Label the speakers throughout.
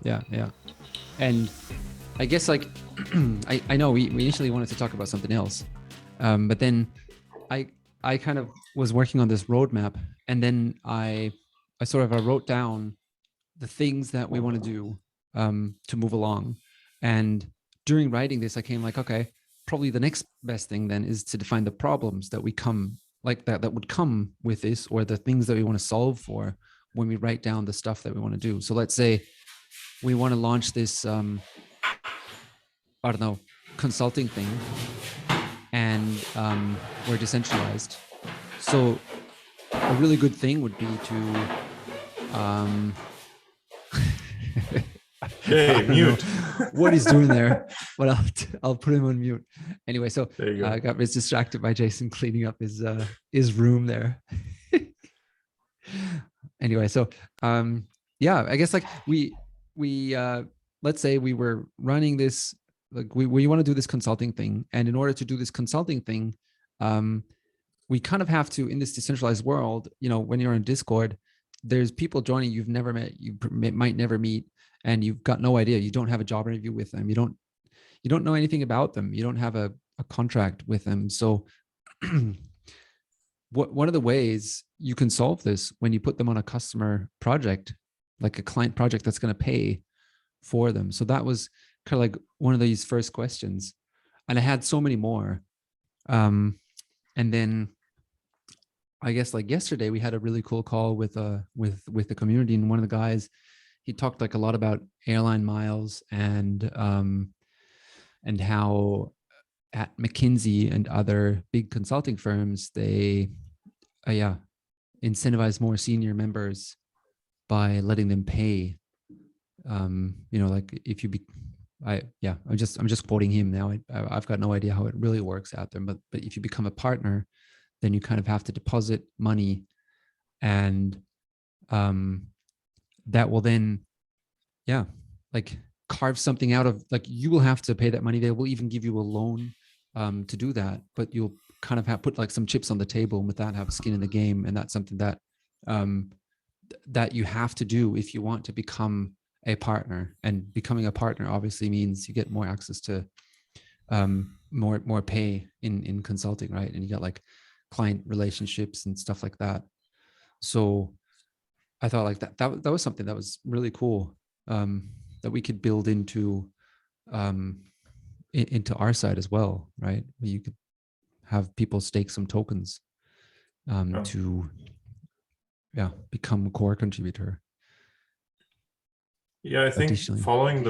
Speaker 1: Yeah. And I guess like I know we initially wanted to talk about something else, but then I kind of was working on this roadmap, and then I wrote down the things that we want to do to move along. And during writing this, I came like, okay, probably the next best thing then is to define the problems that we come like that would come with this, or the things that we want to solve for when we write down the stuff that we want to do. So let's say we want to launch this, I don't know, consulting thing, and we're decentralized. So a really good thing would be to
Speaker 2: Hey, mute.
Speaker 1: What he's doing there, but I'll put him on mute. Anyway, so
Speaker 2: I
Speaker 1: got distracted by Jason cleaning up his room there. Anyway, so yeah, I guess like we let's say we were running this, like we want to do this consulting thing, and in order to do this consulting thing, we kind of have to, in this decentralized world, when you're on Discord, there's people joining you've never met, you might never meet, and you've got no idea. You don't have a job interview with them. You don't know anything about them. You don't have a contract with them. So one of the ways you can solve this, when you put them on a customer project, like a client project that's going to pay for them. So that was kind of like one of these first questions. And I had so many more. And then I guess like yesterday we had a really cool call with the community, and one of the guys, he talked like a lot about airline miles and how at McKinsey and other big consulting firms, they incentivize more senior members by letting them pay. Like if you I'm just quoting him now. I've got no idea how it really works out there, but if you become a partner, then you kind of have to deposit money, and that will then, like carve something out of, like, you will have to pay that money. They will even give you a loan to do that, but you'll kind of have put like some chips on the table, and with that have skin in the game. And that's something that that you have to do if you want to become a partner. And becoming a partner obviously means you get more access to more pay in consulting, right? And you got like client relationships and stuff like that. So I thought like that was something that was really cool, that we could build into our side as well, right? You could have people stake some tokens to become a core contributor.
Speaker 2: Yeah, I think following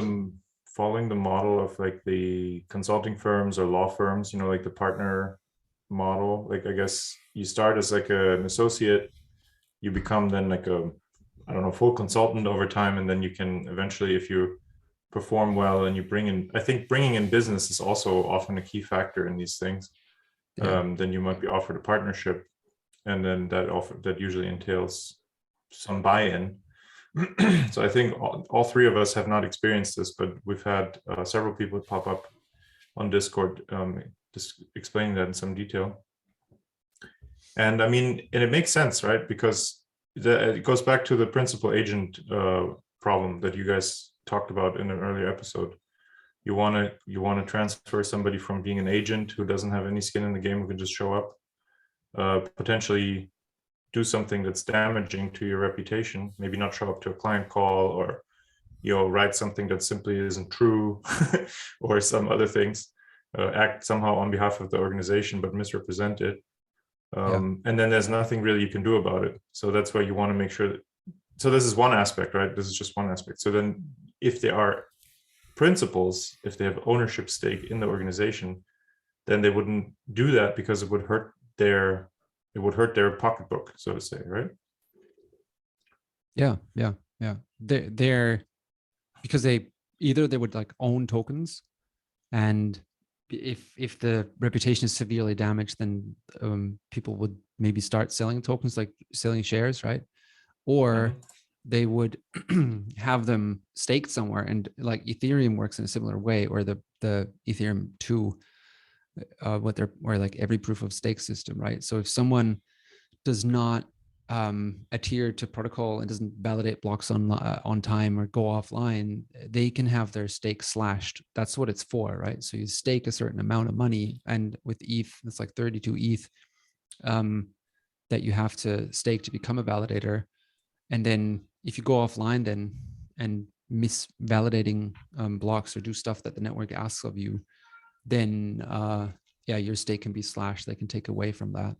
Speaker 2: the model of like the consulting firms or law firms, like the partner model, like I guess you start as like an associate, you become then like full consultant over time, and then you can eventually, if you perform well and you bringing in business is also often a key factor in these things. Then you might be offered a partnership, and then that usually entails some buy-in. So I think all three of us have not experienced this, but we've had several people pop up on Discord just explaining that in some detail. And I mean, and it makes sense, right? Because it goes back to the principal agent problem that you guys talked about in an earlier episode. You want to transfer somebody from being an agent who doesn't have any skin in the game, who can just show up, potentially do something that's damaging to your reputation, maybe not show up to a client call, or write something that simply isn't true, or some other things, act somehow on behalf of the organization but misrepresent it. And then there's nothing really you can do about it. So that's why you want to make sure that, so this is one aspect, right? This is just one aspect. So then if there are principals, if they have ownership stake in the organization, then they wouldn't do that because it would hurt their pocketbook, so to say, right?
Speaker 1: Yeah. They're because they would like own tokens, and if the reputation is severely damaged, then people would maybe start selling tokens, like selling shares, right? Or they would have them staked somewhere, and like Ethereum works in a similar way, or the Ethereum 2, or like every proof of stake system, right? So if someone does not adhere to protocol and doesn't validate blocks on time or go offline, they can have their stake slashed. That's what it's for, right? So you stake a certain amount of money, and with ETH, it's like 32 ETH that you have to stake to become a validator. And then if you go offline then and miss validating blocks or do stuff that the network asks of you, then your stake can be slashed. They can take away from that.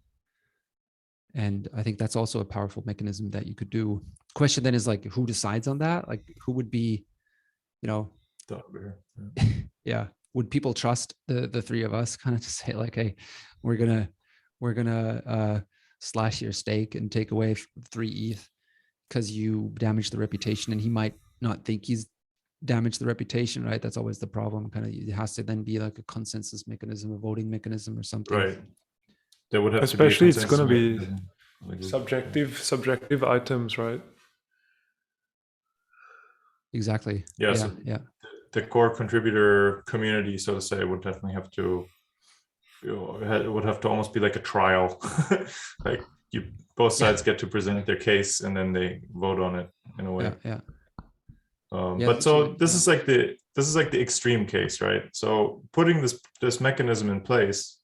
Speaker 1: And I think that's also a powerful mechanism that you could do. Question then is like, who decides on that? Like, who would be, yeah. Would people trust the three of us kind of to say like, hey, we're gonna slash your stake and take away 3 ETH because you damaged the reputation? And he might not think he's damaged the reputation, right? That's always the problem. Kind of, it has to then be like a consensus mechanism, a voting mechanism or something.
Speaker 2: Right. There would have
Speaker 3: especially
Speaker 2: to be
Speaker 3: it's going to be subjective items, right?
Speaker 1: Exactly.
Speaker 2: Yeah. The core contributor community, so to say, would definitely have to, it would have to almost be like a trial. Like both sides get to present their case and then they vote on it in a way. But so this is like the extreme case, right? So putting this mechanism in place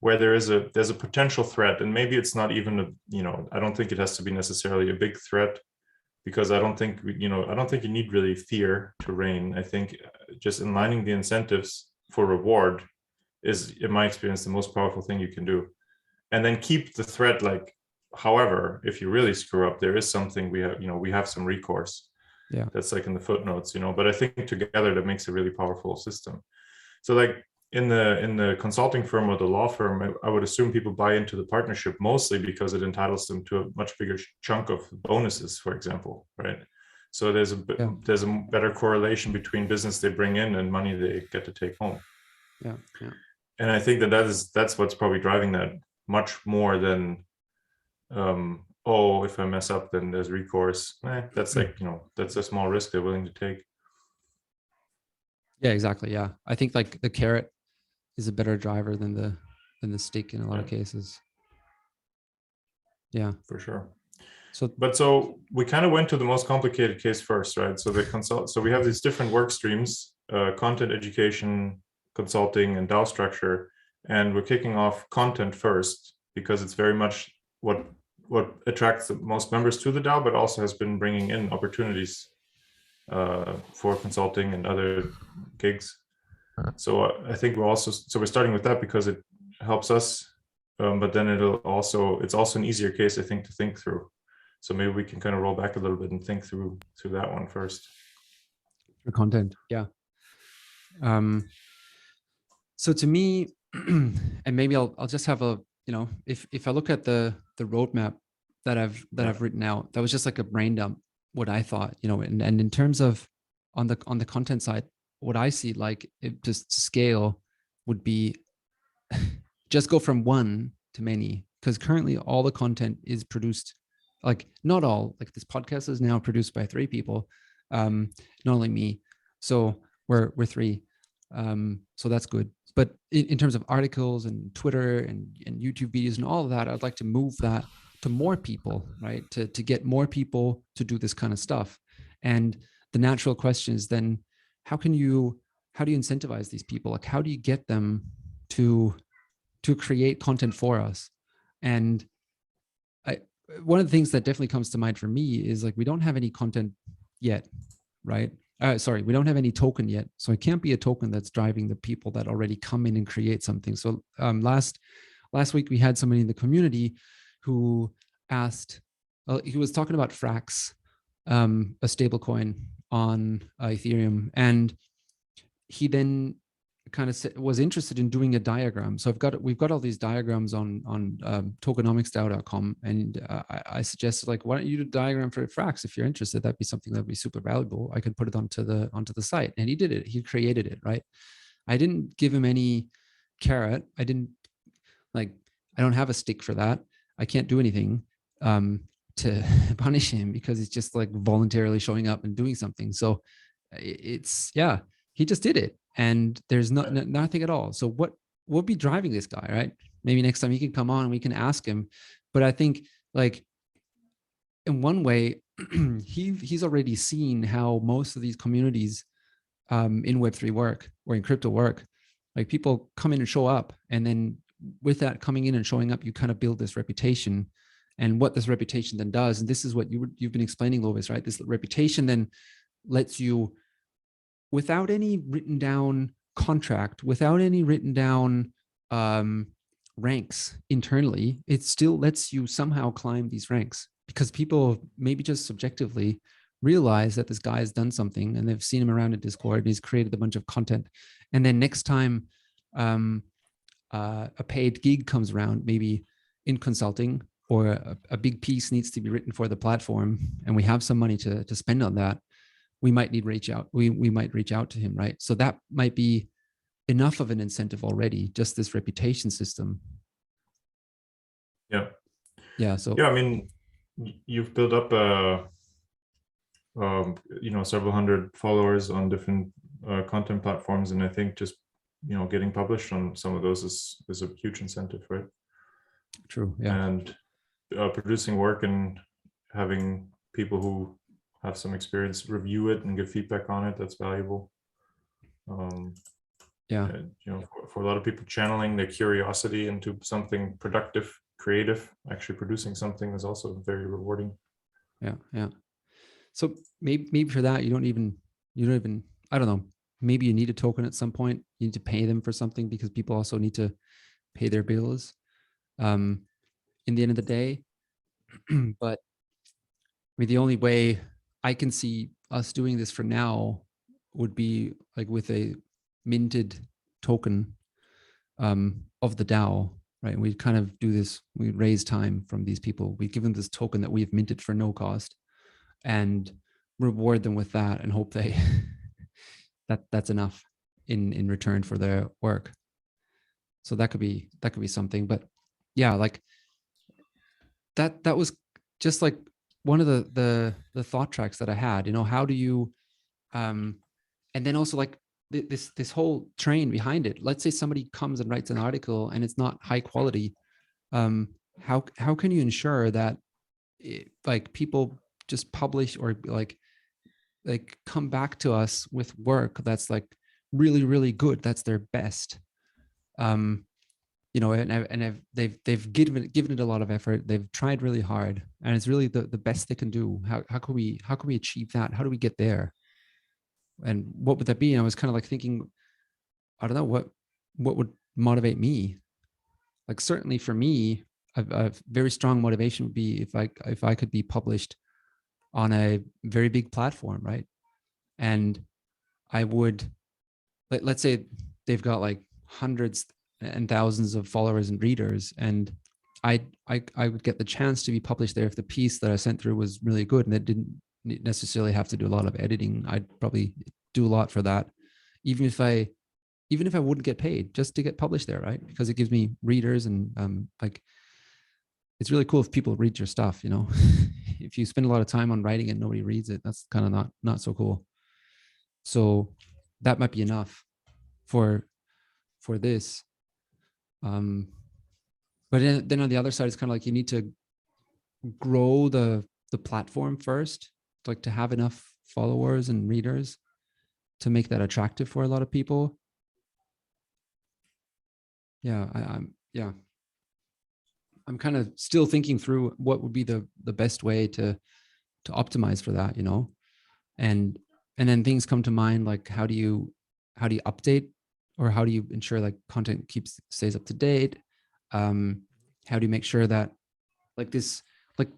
Speaker 2: where there's a potential threat, and maybe it's not even I don't think it has to be necessarily a big threat, because I don't think you need really fear to reign. I think just aligning the incentives for reward is, in my experience, the most powerful thing you can do. And then keep the threat like, however, if you really screw up, there is something we have some recourse.
Speaker 1: Yeah,
Speaker 2: that's like in the footnotes, but I think together that makes a really powerful system. So like in the consulting firm or the law firm, I would assume people buy into the partnership mostly because it entitles them to a much bigger chunk of bonuses, for example, right? So there's a better correlation between business they bring in and money they get to take home.
Speaker 1: Yeah.
Speaker 2: And I think that's what's probably driving that much more than if I mess up, then there's recourse. That's like, that's a small risk they're willing to take.
Speaker 1: Yeah, exactly. Yeah. I think like the carrot is a better driver than the stick in a lot of cases. Yeah,
Speaker 2: for sure.
Speaker 1: So
Speaker 2: we kind of went to the most complicated case first, right? So we have these different work streams, content education, consulting, and DAO structure. And we're kicking off content first because it's very much what attracts the most members to the DAO, but also has been bringing in opportunities for consulting and other gigs. So I think we're starting with that because it helps us, but then it's also an easier case, I think, to think through. So maybe we can kind of roll back a little bit and think through that one first.
Speaker 1: For content, yeah. So to me, and maybe I'll just have a, if I look at the roadmap that I've written out, that was just like a brain dump, what I thought, and in terms of on the content side, what I see like it just scale would be just go from one to many, because currently all the content is produced, like not all, like this podcast is now produced by 3 people, not only me. So we're 3. So that's good. But in terms of articles and Twitter and YouTube videos and all of that, I'd like to move that to more people, right? To get more people to do this kind of stuff. And the natural question is then, how do you incentivize these people? Like, how do you get them to create content for us? And one of the things that definitely comes to mind for me is like, we don't have any content yet, right? We don't have any token yet. So it can't be a token that's driving the people that already come in and create something. So last week we had somebody in the community who asked, he was talking about Frax, a stable coin on Ethereum. And he then kind of was interested in doing a diagram. So we've got all these diagrams on Tokenomics DAO.com, and I suggested, like, why don't you do a diagram for Frax? If you're interested, that'd be something that'd be super valuable. I could put it onto the site. And he did it. He created it, right? I didn't give him any carrot. I don't have a stick for that. I can't do anything to punish him because he's just like voluntarily showing up and doing something. So he just did it. And there's nothing at all. So what will be driving this guy, right? Maybe next time he can come on and we can ask him. But I think like in one way, he's already seen how most of these communities in Web3 work or in crypto work. Like people come in and show up, and then with that coming in and showing up, you kind of build this reputation. And what this reputation then does, and this is what you've been explaining, Lovis, right? This reputation then lets you, without any written down contract, without any written down ranks internally, it still lets you somehow climb these ranks, because people maybe just subjectively realize that this guy has done something, and they've seen him around in Discord, and he's created a bunch of content. And then next time a paid gig comes around, maybe in consulting, or a big piece needs to be written for the platform, and we have some money to spend on that, we might reach out to him, right? So that might be enough of an incentive already, just this reputation system.
Speaker 2: Yeah. So I mean, you've built up several hundred followers on different content platforms, and I think just getting published on some of those is a huge incentive, right?
Speaker 1: True. Yeah.
Speaker 2: And producing work and having people who have some experience review it and give feedback on it, that's valuable. For a lot of people, channeling their curiosity into something productive, creative, actually producing something is also very rewarding.
Speaker 1: Yeah. So maybe for that, you don't even, I don't know, maybe you need a token at some point. You need to pay them for something, because people also need to pay their bills in the end of the day. But I mean, the only way I can see us doing this for now would be like with a minted token of the DAO, right? We kind of do this, we raise time from these people. We give them this token that we've minted for no cost, and reward them with that, and hope they that's enough in return for their work. So that could be something. But yeah, like that was just like one of the thought tracks that I had. How do you and then also like this whole train behind it. Let's say somebody comes and writes an article and it's not high quality. How can you ensure that like people just publish, or like come back to us with work that's like really, really good, that's their best? They've given it a lot of effort. They've tried really hard, and it's really the best they can do. How can we achieve that? How do we get there? And what would that be? And I was kind of like thinking, I don't know, what would motivate me? Like certainly for me, a very strong motivation would be if I could be published on a very big platform, right? And I would, let's say they've got like hundreds and thousands of followers and readers, and I would get the chance to be published there if the piece that I sent through was really good, and it didn't necessarily have to do a lot of editing. I'd probably do a lot for that, even if I wouldn't get paid, just to get published there, right? Because it gives me readers, and like it's really cool if people read your stuff. If you spend a lot of time on writing and nobody reads it, that's kind of not so cool. So that might be enough for this. But then on the other side, it's kind of like you need to grow the platform first, like to have enough followers and readers to make that attractive for a lot of people. Yeah, I'm kind of still thinking through what would be the best way to optimize for that, and then things come to mind, like how do you update, or how do you ensure like content stays up to date? How do you make sure that like this, like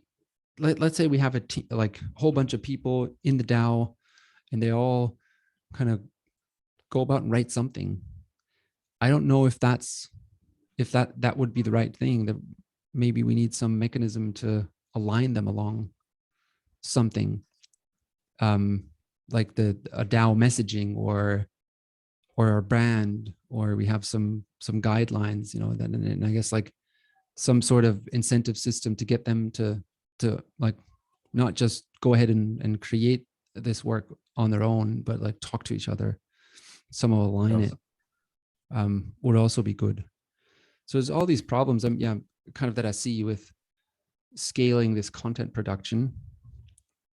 Speaker 1: let's say we have a like a whole bunch of people in the DAO, and they all kind of go about and write something. I don't know if that would be the right thing. That maybe we need some mechanism to align them along something, like a DAO messaging, or a brand, or we have some guidelines, and I guess like some sort of incentive system to get them to like not just go ahead and create this work on their own, but like talk to each other. Some will align it. Would also be good. So there's all these problems, kind of that I see with scaling this content production.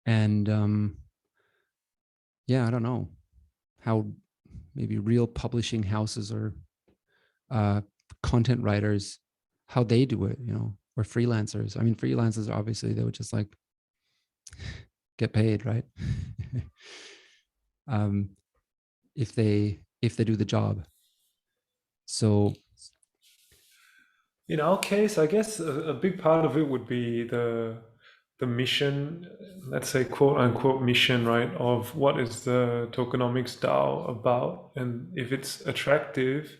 Speaker 1: And I don't know how maybe real publishing houses or content writers, how they do it, or freelancers. I mean, freelancers, obviously, they would just like get paid, right? If they do the job. So
Speaker 3: in our case, I guess a big part of it would be the mission, let's say quote unquote mission, right, of what is the Tokenomics DAO about. And if it's attractive,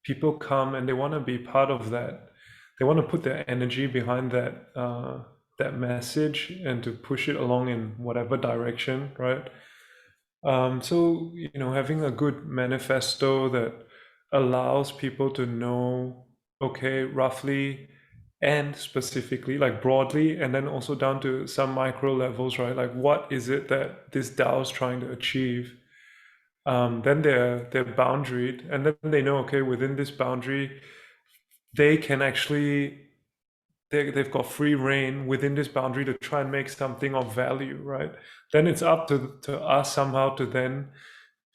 Speaker 3: people come and they want to be part of that. They want to put their energy behind that that message and to push it along in whatever direction, right? So having a good manifesto that allows people to know, okay, roughly and specifically, like broadly, and then also down to some micro levels, right? Like what is it that this DAO is trying to achieve? Then they're boundaried, and then they know, okay, within this boundary, they can actually they've got free reign within this boundary to try and make something of value, right? Then it's up to us somehow to then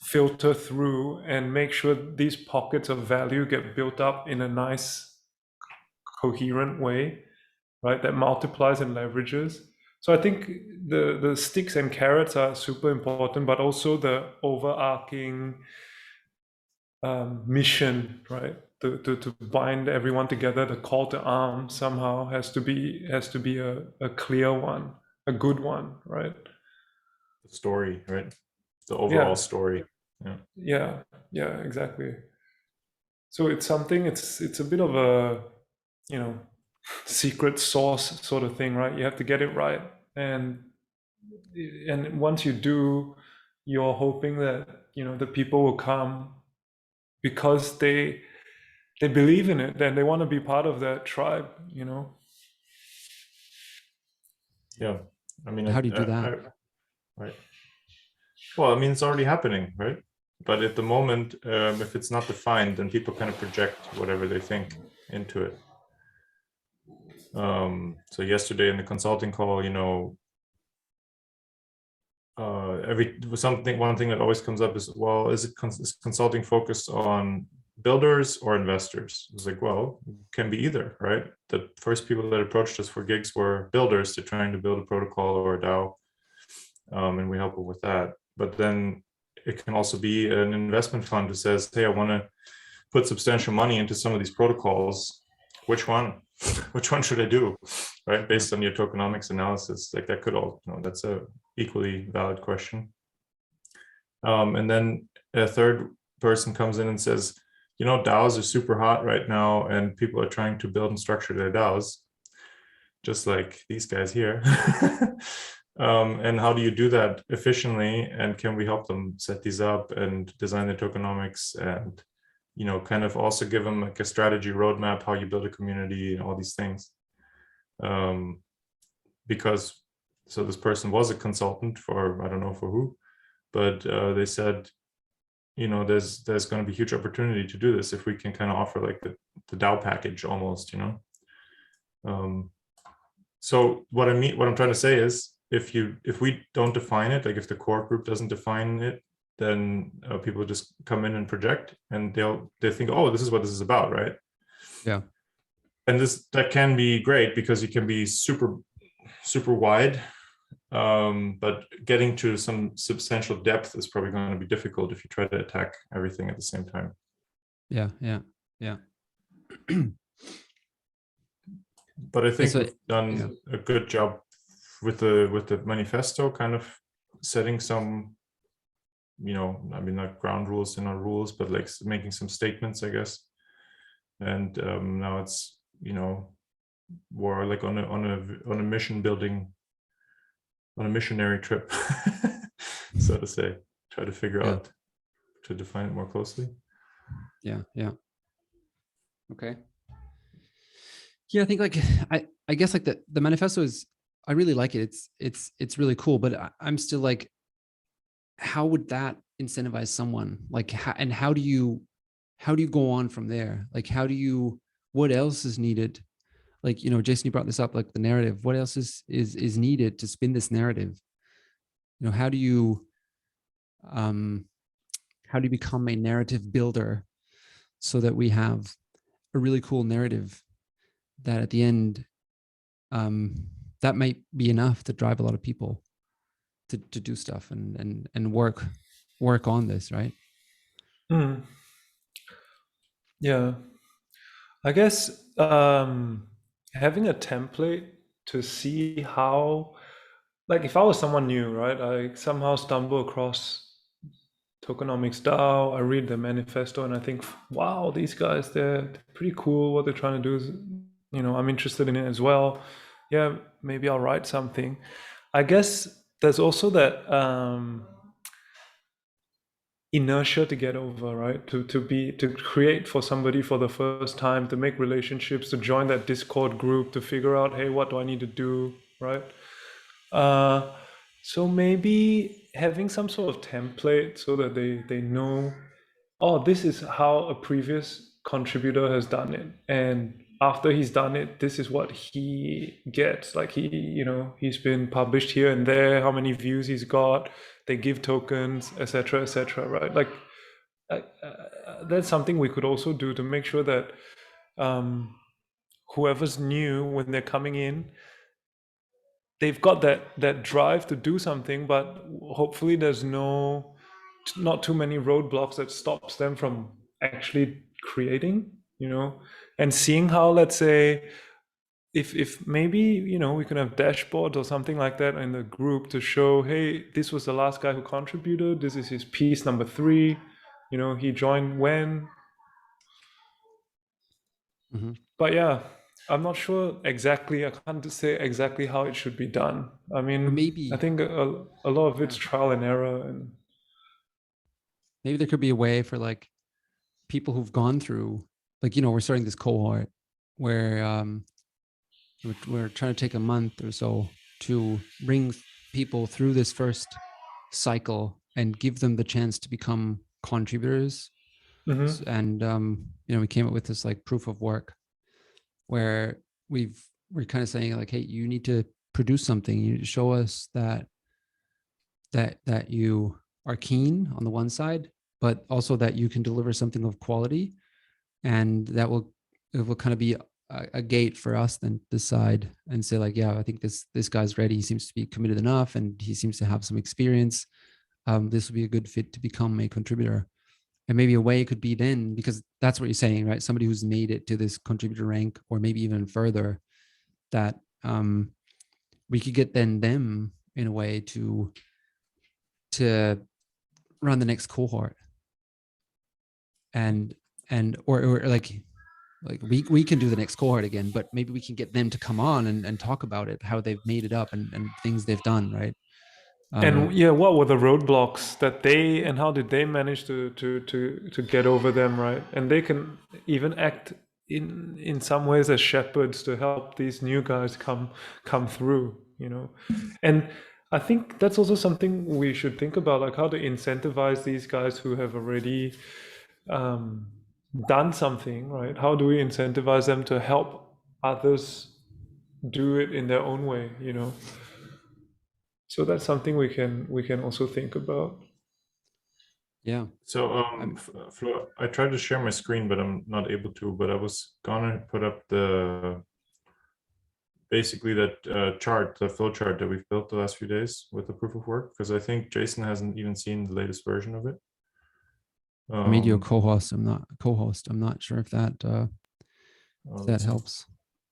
Speaker 3: filter through and make sure these pockets of value get built up in a nice, coherent way, right? That multiplies and leverages. So I think the sticks and carrots are super important, but also the overarching mission, right? To bind everyone together, the call to arms somehow has to be a clear one, a good one, right?
Speaker 2: The story, right? The overall story.
Speaker 3: Yeah, exactly. So it's something, it's a bit of a, secret sauce sort of thing, right? You have to get it right. And once you do, you're hoping that, the people will come because they believe in it and they want to be part of that tribe,
Speaker 2: Yeah. I mean,
Speaker 1: how do you do that?
Speaker 2: Right. Well, I mean, it's already happening, right? But at the moment, if it's not defined, then people kind of project whatever they think into it. So yesterday in the consulting call, one thing that always comes up is, well, is consulting focused on builders or investors? It's like, well, it can be either, right? The first people that approached us for gigs were builders. They're trying to build a protocol or a DAO, and we help them with that. But then it can also be an investment fund who says, hey, I want to put substantial money into some of these protocols. Which one? Which one should I do? Right? Based on your tokenomics analysis, like that could all, that's a equally valid question. And then a third person comes in and says, DAOs are super hot right now and people are trying to build and structure their DAOs, just like these guys here. And how do you do that efficiently? And can we help them set these up and design their tokenomics and, kind of also give them like a strategy roadmap, how you build a community and all these things. Because so this person was a consultant for, I don't know for who, but they said, there's going to be huge opportunity to do this if we can kind of offer like the DAO package almost, So what I'm trying to say is, if we don't define it, like if the core group doesn't define it, then people just come in and project, and they think, oh, this is what this is about, right?
Speaker 1: Yeah.
Speaker 2: And that can be great because you can be super, super wide, but getting to some substantial depth is probably going to be difficult if you try to attack everything at the same time.
Speaker 1: Yeah.
Speaker 2: But I think we've done a good job with the manifesto, kind of setting some, I mean, not ground rules and not rules, but like making some statements, I guess. And now it's, we're like on a mission building, on a missionary trip, so to say, try to figure out to define it more closely.
Speaker 1: Yeah. Okay. Yeah, I think like I guess like the manifesto is, I really like it. It's really cool, but I'm still like, how would that incentivize someone? Like, how do you go on from there? Like, what else is needed? like, Jason, you brought this up, like the narrative. What else is needed to spin this narrative? How do you become a narrative builder so that we have a really cool narrative that at the end, that might be enough to drive a lot of people to do stuff and work on this, right?
Speaker 3: Mm. Yeah. I guess having a template to see how, like if I was someone new, right, I somehow stumble across Tokenomics DAO, I read the manifesto and I think, wow, these guys, they're pretty cool. What they're trying to do is, I'm interested in it as well. Yeah, maybe I'll write something. I guess there's also that inertia to get over, right? To create for somebody for the first time, to make relationships, to join that Discord group, to figure out, hey, what do I need to do, right? So maybe having some sort of template so that they know, oh, this is how a previous contributor has done it, and after he's done it, this is what he gets. Like he's been published here and there, how many views he's got, they give tokens, etc., right? Like that's something we could also do to make sure that whoever's new, when they're coming in, they've got that drive to do something, but hopefully there's not too many roadblocks that stops them from actually creating, and seeing how, let's say, if maybe we can have dashboards or something like that in the group to show, hey, this was the last guy who contributed, this is his piece number 3, he joined when.
Speaker 1: Mm-hmm.
Speaker 3: But yeah, I'm not sure exactly, I can't say exactly how it should be done. I mean,
Speaker 1: maybe
Speaker 3: I think a lot of it's trial and error, and
Speaker 1: maybe there could be a way for like people who've gone through, like, we're starting this cohort where we're trying to take a month or so to bring people through this first cycle and give them the chance to become contributors.
Speaker 3: mm-hmm.
Speaker 1: And we came up with this like proof of work where we're kind of saying like, hey, you need to produce something, you need to show us that you are keen on the one side, but also that you can deliver something of quality, and it will kind of be a gate for us then decide and say like, yeah, I think this guy's ready, he seems to be committed enough and he seems to have some experience, this will be a good fit to become a contributor. And maybe a way could be then, because that's what you're saying, right? Somebody who's made it to this contributor rank or maybe even further, that we could get then them in a way to run the next cohort, and or like we can do the next cohort again, but maybe we can get them to come on and talk about it, how they've made it up and things they've done, right?
Speaker 3: And yeah, what were the roadblocks that and how did they manage to get over them, right? And they can even act in some ways as shepherds to help these new guys come through, And I think that's also something we should think about, like how to incentivize these guys who have already done something, right? How do we incentivize them to help others do it in their own way, So that's something we can also think about.
Speaker 1: Yeah.
Speaker 2: So Flo, I tried to share my screen, but I'm not able to. But I was gonna put up basically that chart, the flow chart that we've built the last few days with the proof of work, because I think Jason hasn't even seen the latest version of it.
Speaker 1: I made you a co-host. I'm not sure if that helps.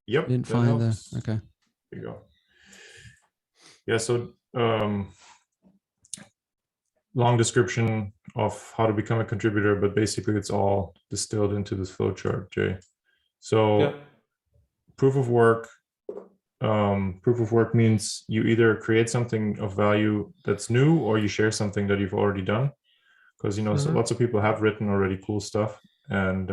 Speaker 2: Yep.
Speaker 1: I didn't find helps. Okay.
Speaker 2: There you go. Yeah. So long description of how to become a contributor, but basically it's all distilled into this flow chart, Jay. So yeah. Proof of work means you either create something of value that's new, or you share something that you've already done, because so lots of people have written already cool stuff, and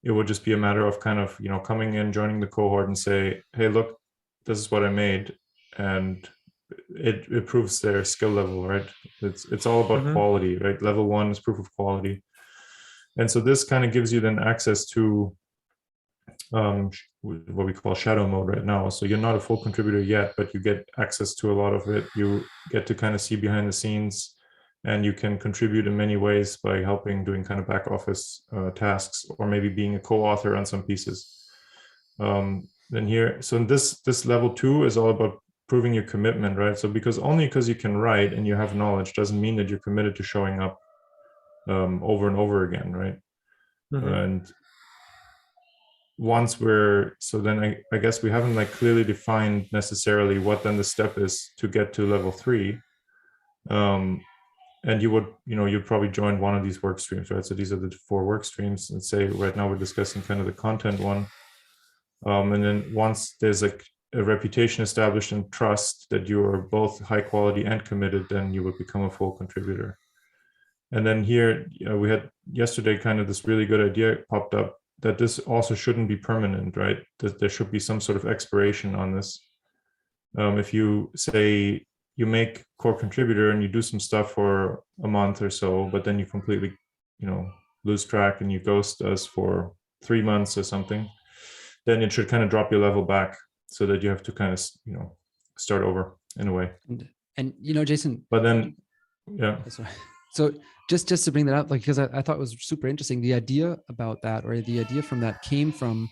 Speaker 2: it would just be a matter of kind of coming in, joining the cohort and say, hey, look, this is what I made, and it proves their skill level, right? It's all about quality, right? Level 1 is proof of quality. And so this kind of gives you then access to what we call shadow mode right now. So you're not a full contributor yet, but you get access to a lot of it. You get to kind of see behind the scenes, and you can contribute in many ways by helping doing kind of back office tasks, or maybe being a co-author on some pieces. Then here, so in this level 2 is all about proving your commitment, right? So only because you can write and you have knowledge doesn't mean that you're committed to showing up over and over again, right? And once then I guess we haven't like clearly defined necessarily what then the step is to get to level 3. And you'd probably join one of these work streams, right? So these are the 4 work streams. And say right now we're discussing kind of the content one. And then once there's like a reputation established and trust that you are both high quality and committed, then you would become a full contributor. And then here we had yesterday kind of this really good idea popped up that this also shouldn't be permanent, right? That there should be some sort of expiration on this. If you say you make core contributor and you do some stuff for a month or so, but then you completely, lose track and you ghost us for 3 months or something, then it should kind of drop your level back so that you have to kind of, start over in a way.
Speaker 1: And Jason.
Speaker 2: But then, yeah.
Speaker 1: So just to bring that up, like, because I thought it was super interesting. The idea about that, or the idea from that, came from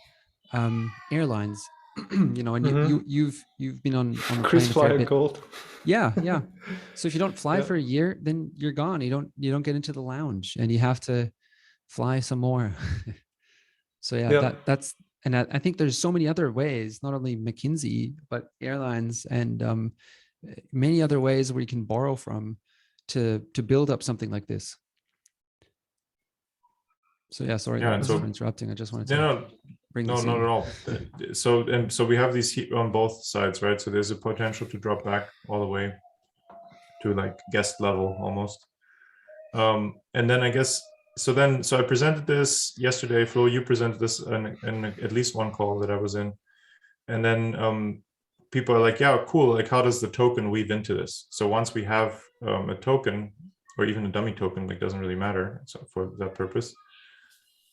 Speaker 1: airlines. And you've been on the
Speaker 3: Chris
Speaker 1: plane a fair bit.
Speaker 3: Gold.
Speaker 1: Yeah. So if you don't fly for a year, then you're gone. You don't get into the lounge, and you have to fly some more. So that's. And I think there's so many other ways, not only McKinsey, but airlines and many other ways where you can borrow from to build up something like this. So sorry for interrupting. I just wanted to bring this in.
Speaker 2: Not at all. So we have these on both sides, right? So there's a potential to drop back all the way to like guest level almost. And then I guess. So I presented this yesterday. Flo, you presented this in at least one call that I was in. And then people are like, yeah, cool. Like, how does the token weave into this? So once we have a token, or even a dummy token, like, doesn't really matter. So for that purpose,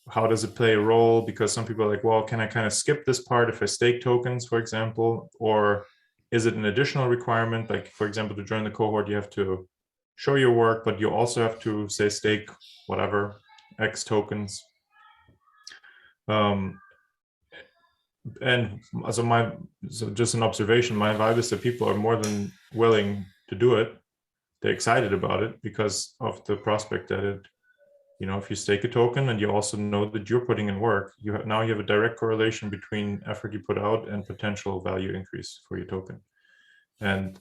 Speaker 2: how does it play a role? Because some people are like, well, can I kind of skip this part if I stake tokens, for example? Or is it an additional requirement? Like, for example, to join the cohort, you have to show your work, but you also have to say stake whatever X tokens. And so just an observation, my vibe is that people are more than willing to do it. They're excited about it because of the prospect that it, if you stake a token and you also know that you're putting in work, now you have a direct correlation between effort you put out and potential value increase for your token. And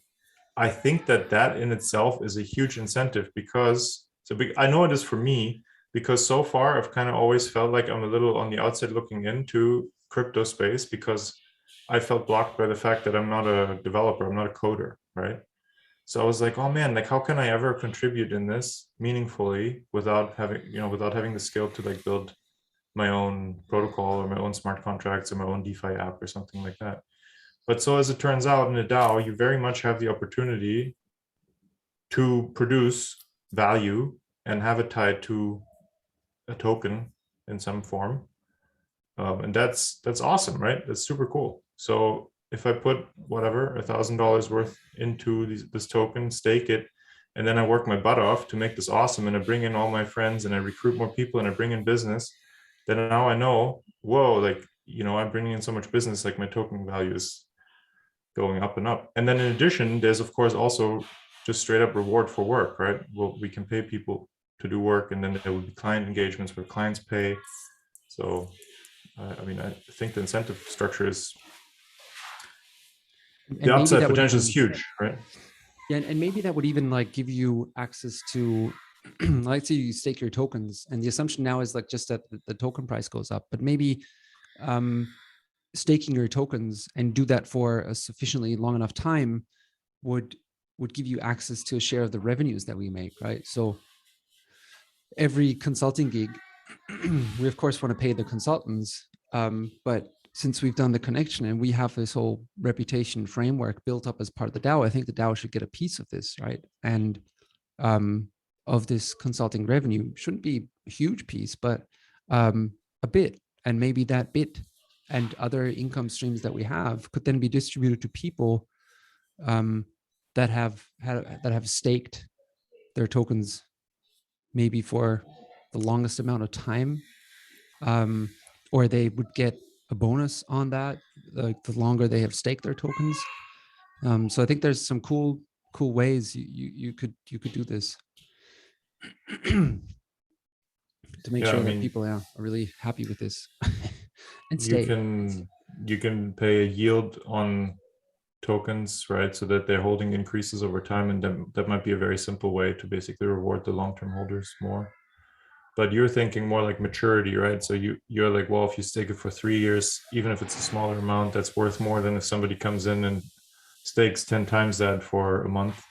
Speaker 2: I think that in itself is a huge incentive because, I know it is for me, because so far I've kind of always felt like I'm a little on the outside looking into crypto space because I felt blocked by the fact that I'm not a developer, I'm not a coder, right? So I was like, oh man, like, how can I ever contribute in this meaningfully without having the skill to like build my own protocol or my own smart contracts or my own DeFi app or something like that. But so as it turns out, in a DAO, you very much have the opportunity to produce value and have it tied to a token in some form. And that's awesome, right? That's super cool. So if I put whatever, $1,000 worth into this token, stake it, and then I work my butt off to make this awesome, and I bring in all my friends and I recruit more people and I bring in business, then now I know, whoa, like, I'm bringing in so much business, like my token value is going up and up. And then in addition, there's of course also just straight up reward for work, right? Well, we can pay people to do work, and then there will be client engagements where clients pay. So, I think the incentive structure is, the upside potential is huge, right?
Speaker 1: Yeah, and maybe that would even like give you access to, let's say you stake your tokens, and the assumption now is like just that the token price goes up, but maybe staking your tokens and do that for a sufficiently long enough time would give you access to a share of the revenues that we make, right? So every consulting gig, we of course want to pay the consultants, but since we've done the connection and we have this whole reputation framework built up as part of the DAO, I think the DAO should get a piece of this, right? And of this consulting revenue, shouldn't be a huge piece, but a bit. And maybe that bit and other income streams that we have could then be distributed to people that have staked their tokens maybe for the longest amount of time, or they would get a bonus on that, like the longer they have staked their tokens. So I think there's some cool ways you could do this to make
Speaker 2: Yeah,
Speaker 1: sure
Speaker 2: I
Speaker 1: that
Speaker 2: mean,
Speaker 1: people are really happy with this and
Speaker 2: you
Speaker 1: stay.
Speaker 2: can pay a yield on tokens, right? So that their holding increases over time, and then that might be a very simple way to basically reward the long-term holders more. But you're thinking more like maturity, right? So you're like, well, if you stake it for 3 years, even if it's a smaller amount, that's worth more than if somebody comes in and stakes 10 times that for a month.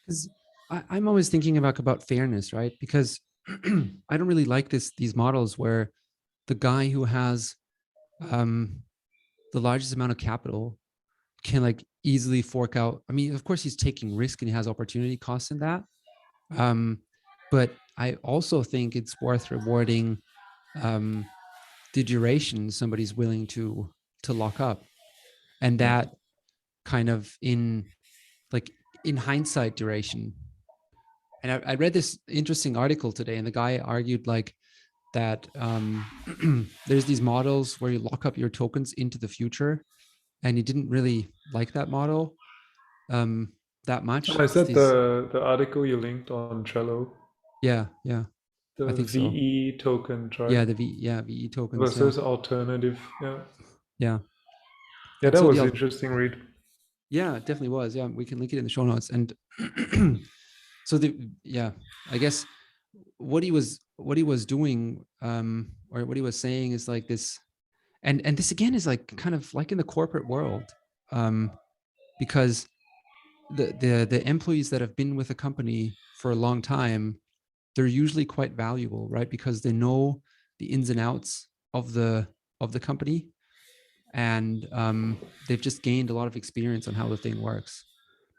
Speaker 1: Because I'm always thinking about fairness, right? Because I don't really like these models where the guy who has the largest amount of capital can like easily fork out. I mean, of course, he's taking risk and he has opportunity costs in that. But I also think it's worth rewarding the duration somebody's willing to lock up, and that kind of in hindsight duration. And I read this interesting article today, and the guy argued like that there's these models where you lock up your tokens into the future, and he didn't really like that model that much.
Speaker 3: Is that the article you linked on Trello?
Speaker 1: Yeah,
Speaker 3: The
Speaker 1: I think so.
Speaker 3: VE tokens, right?
Speaker 1: Yeah, VE tokens.
Speaker 3: Versus alternative.
Speaker 1: Yeah.
Speaker 3: Yeah,
Speaker 1: And
Speaker 3: that
Speaker 1: so
Speaker 3: was interesting read.
Speaker 1: Yeah, it definitely was. Yeah, we can link it in the show notes. And so I guess what he was doing, or what he was saying is like this, and this again is like kind of like in the corporate world, because the employees that have been with a company for a long time, they're usually quite valuable, right? Because they know the ins and outs of the company, and they've just gained a lot of experience on how the thing works.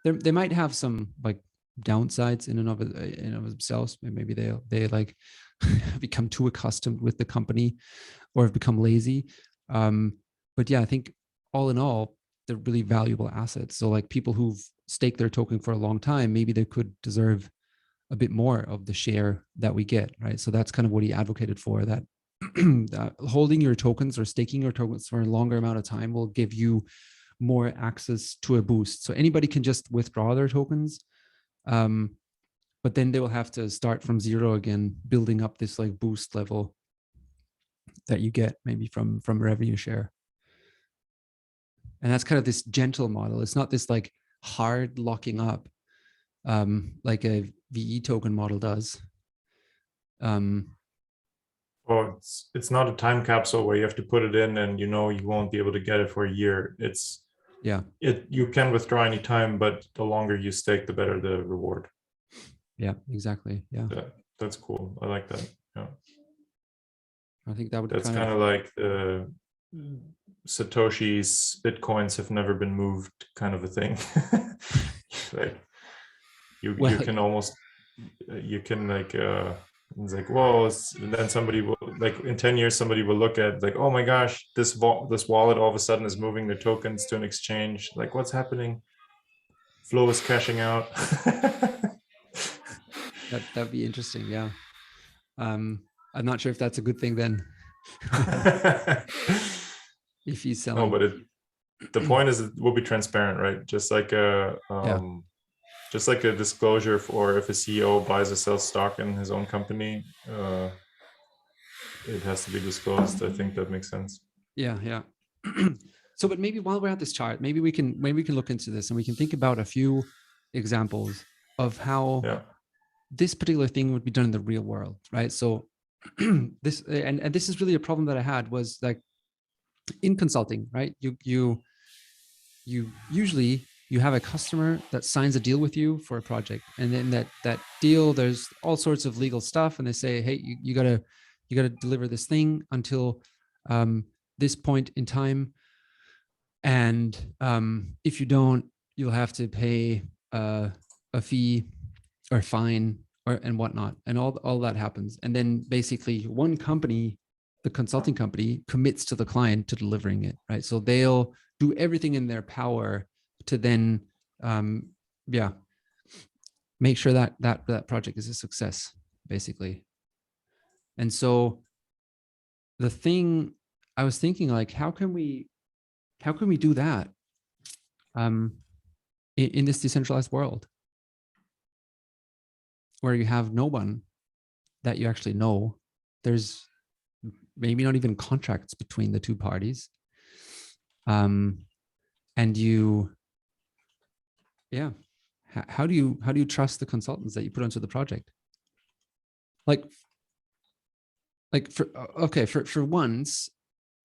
Speaker 1: They might have some like downsides in and of themselves. Maybe they like become too accustomed with the company or have become lazy. But yeah, I think all in all, they're really valuable assets. So like people who've staked their token for a long time, maybe they could deserve a bit more of the share that we get, right? So that's kind of what he advocated for, that holding your tokens or staking your tokens for a longer amount of time will give you more access to a boost. So anybody can just withdraw their tokens, but then they will have to start from zero again, building up this like boost level that you get maybe from revenue share. And that's kind of this gentle model. It's not this like hard locking up like a VE token model does.
Speaker 2: Well, it's not a time capsule where you have to put it in and you won't be able to get it for a year. You can withdraw any time, but the longer you stake, the better the reward.
Speaker 1: Yeah, exactly. Yeah.
Speaker 2: That's cool. I like that. Yeah.
Speaker 1: I think that's
Speaker 2: kind of like the Satoshi's Bitcoins have never been moved kind of a thing. Like you can almost, you can like, it's like, whoa, and then somebody will, like in 10 years, somebody will look at like, oh my gosh, this wallet all of a sudden is moving the tokens to an exchange. Like, what's happening? Flow is cashing out.
Speaker 1: That'd be interesting. Yeah. I'm not sure if that's a good thing then. If he's selling.
Speaker 2: No, but the point is it will be transparent, right? Just like a disclosure for if a CEO buys or sells stock in his own company, it has to be disclosed. I think that makes sense.
Speaker 1: Yeah. So, but maybe while we're at this chart, maybe we can look into this and we can think about a few examples of how this particular thing would be done in the real world, right? So this is really a problem that I had, was like in consulting, right? You usually you have a customer that signs a deal with you for a project, and then that deal, there's all sorts of legal stuff, and they say, hey, you gotta deliver this thing until this point in time, and if you don't, you'll have to pay a fee or fine and whatnot, and all that happens. And then basically one company the consulting company commits to the client to delivering it, right? So they'll do everything in their power to then, make sure that that project is a success, basically. And so the thing I was thinking, like, how can we do that in this decentralized world where you have no one that you actually know? There's maybe not even contracts between the two parties. And how do you trust the consultants that you put onto the project? For once,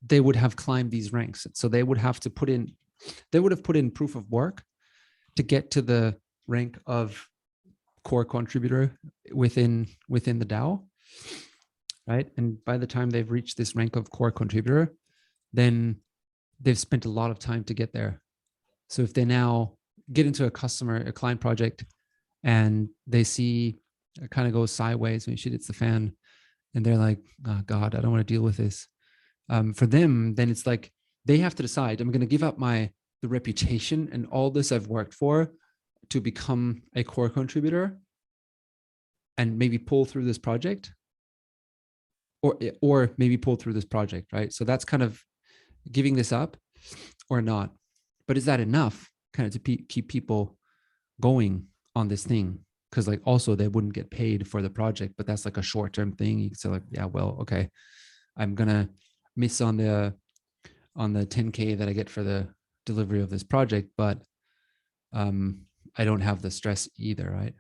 Speaker 1: they would have climbed these ranks. So they would have put in proof of work to get to the rank of core contributor within the DAO, right? And by the time they've reached this rank of core contributor, then they've spent a lot of time to get there. So if they now get into a client project, and they see it kind of goes sideways when shit hits the fan, and they're like, oh God, I don't want to deal with this. For them, then it's like they have to decide, I'm going to give up the reputation and all this I've worked for to become a core contributor and maybe pull through this project, or maybe pull through this project, right? So that's kind of giving this up or not. But is that enough kind of to keep people going on this thing? Because like also they wouldn't get paid for the project, but that's like a short-term thing. You can say like, yeah, well, okay, I'm gonna miss on the 10K that I get for the delivery of this project, but I don't have the stress either, right?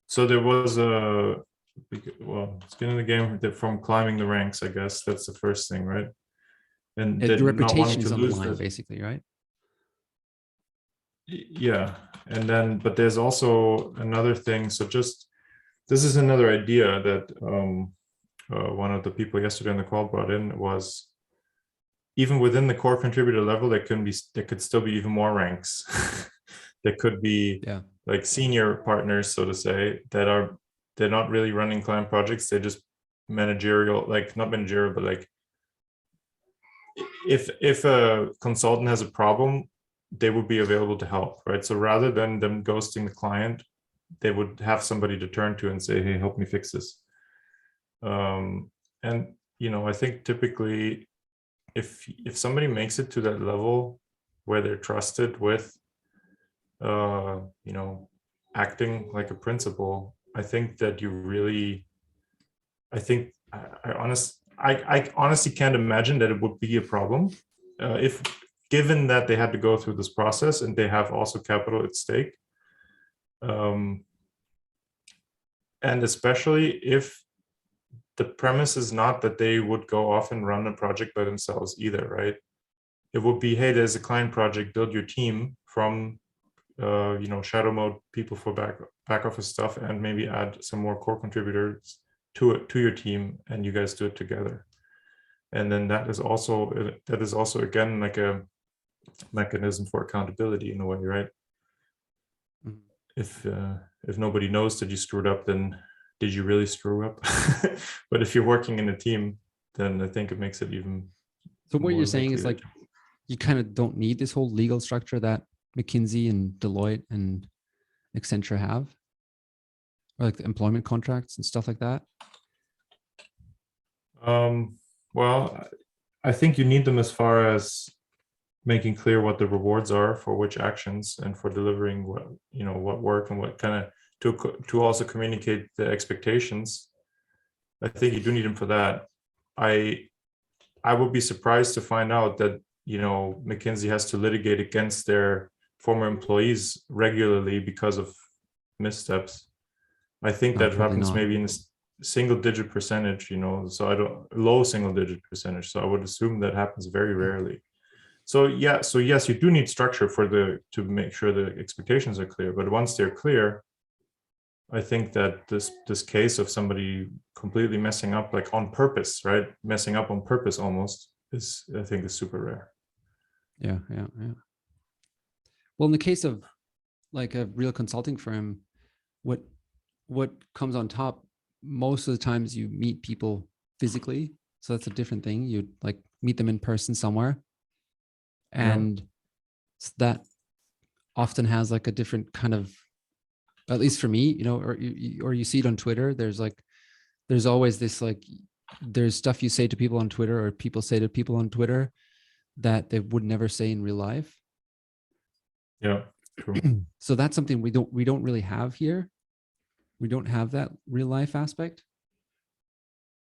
Speaker 2: So there was skin in the game from climbing the ranks, I guess. That's the first thing, right? And
Speaker 1: Your reputation is on the
Speaker 2: lose
Speaker 1: line, basically, right?
Speaker 2: Yeah. And then, but there's also another thing. So this is another idea that one of the people yesterday on the call brought in, was even within the core contributor level, there could still be even more ranks. There could be like senior partners, so to say, they're not really running client projects. They're just managerial, like not managerial, but like if a consultant has a problem, they would be available to help, right? So rather than them ghosting the client, they would have somebody to turn to and say, hey, help me fix this. And I think typically if somebody makes it to that level where they're trusted with acting like a principal, I think that I honestly can't imagine that it would be a problem if given that they had to go through this process and they have also capital at stake. And especially if the premise is not that they would go off and run a project by themselves either, right? It would be, hey, there's a client project, build your team from shadow mode people for back office stuff, and maybe add some more core contributors to your team, and you guys do it together. And then that is also again like a mechanism for accountability in a way, right? Mm-hmm. If nobody knows that you screwed up, then did you really screw up? But if you're working in a team, then I think it makes it even.
Speaker 1: So what you're saying is like you kind of don't need this whole legal structure that McKinsey and Deloitte and Accenture have, or like the employment contracts and stuff like that.
Speaker 2: Well, I think you need them as far as making clear what the rewards are for which actions, and for delivering what work, and what kind of to also communicate the expectations. I think you do need them for that. I would be surprised to find out that McKinsey has to litigate against their former employees regularly because of missteps. I think that happens maybe in a single-digit percentage, so low single-digit percentage. So I would assume that happens very rarely. So yes, you do need structure to make sure the expectations are clear. But once they're clear, I think that this case of somebody completely messing up, like on purpose, right? Messing up on purpose almost is super rare.
Speaker 1: Yeah. Well, in the case of like a real consulting firm, what what comes on top, most of the times you meet people physically. So that's a different thing. You like meet them in person somewhere. And that often has like a different kind of, at least for me, or you see it on Twitter. There's always this like, there's stuff you say to people on Twitter or people say to people on Twitter that they would never say in real life.
Speaker 2: Yeah, true.
Speaker 1: So that's something we don't really have here. We don't have that real life aspect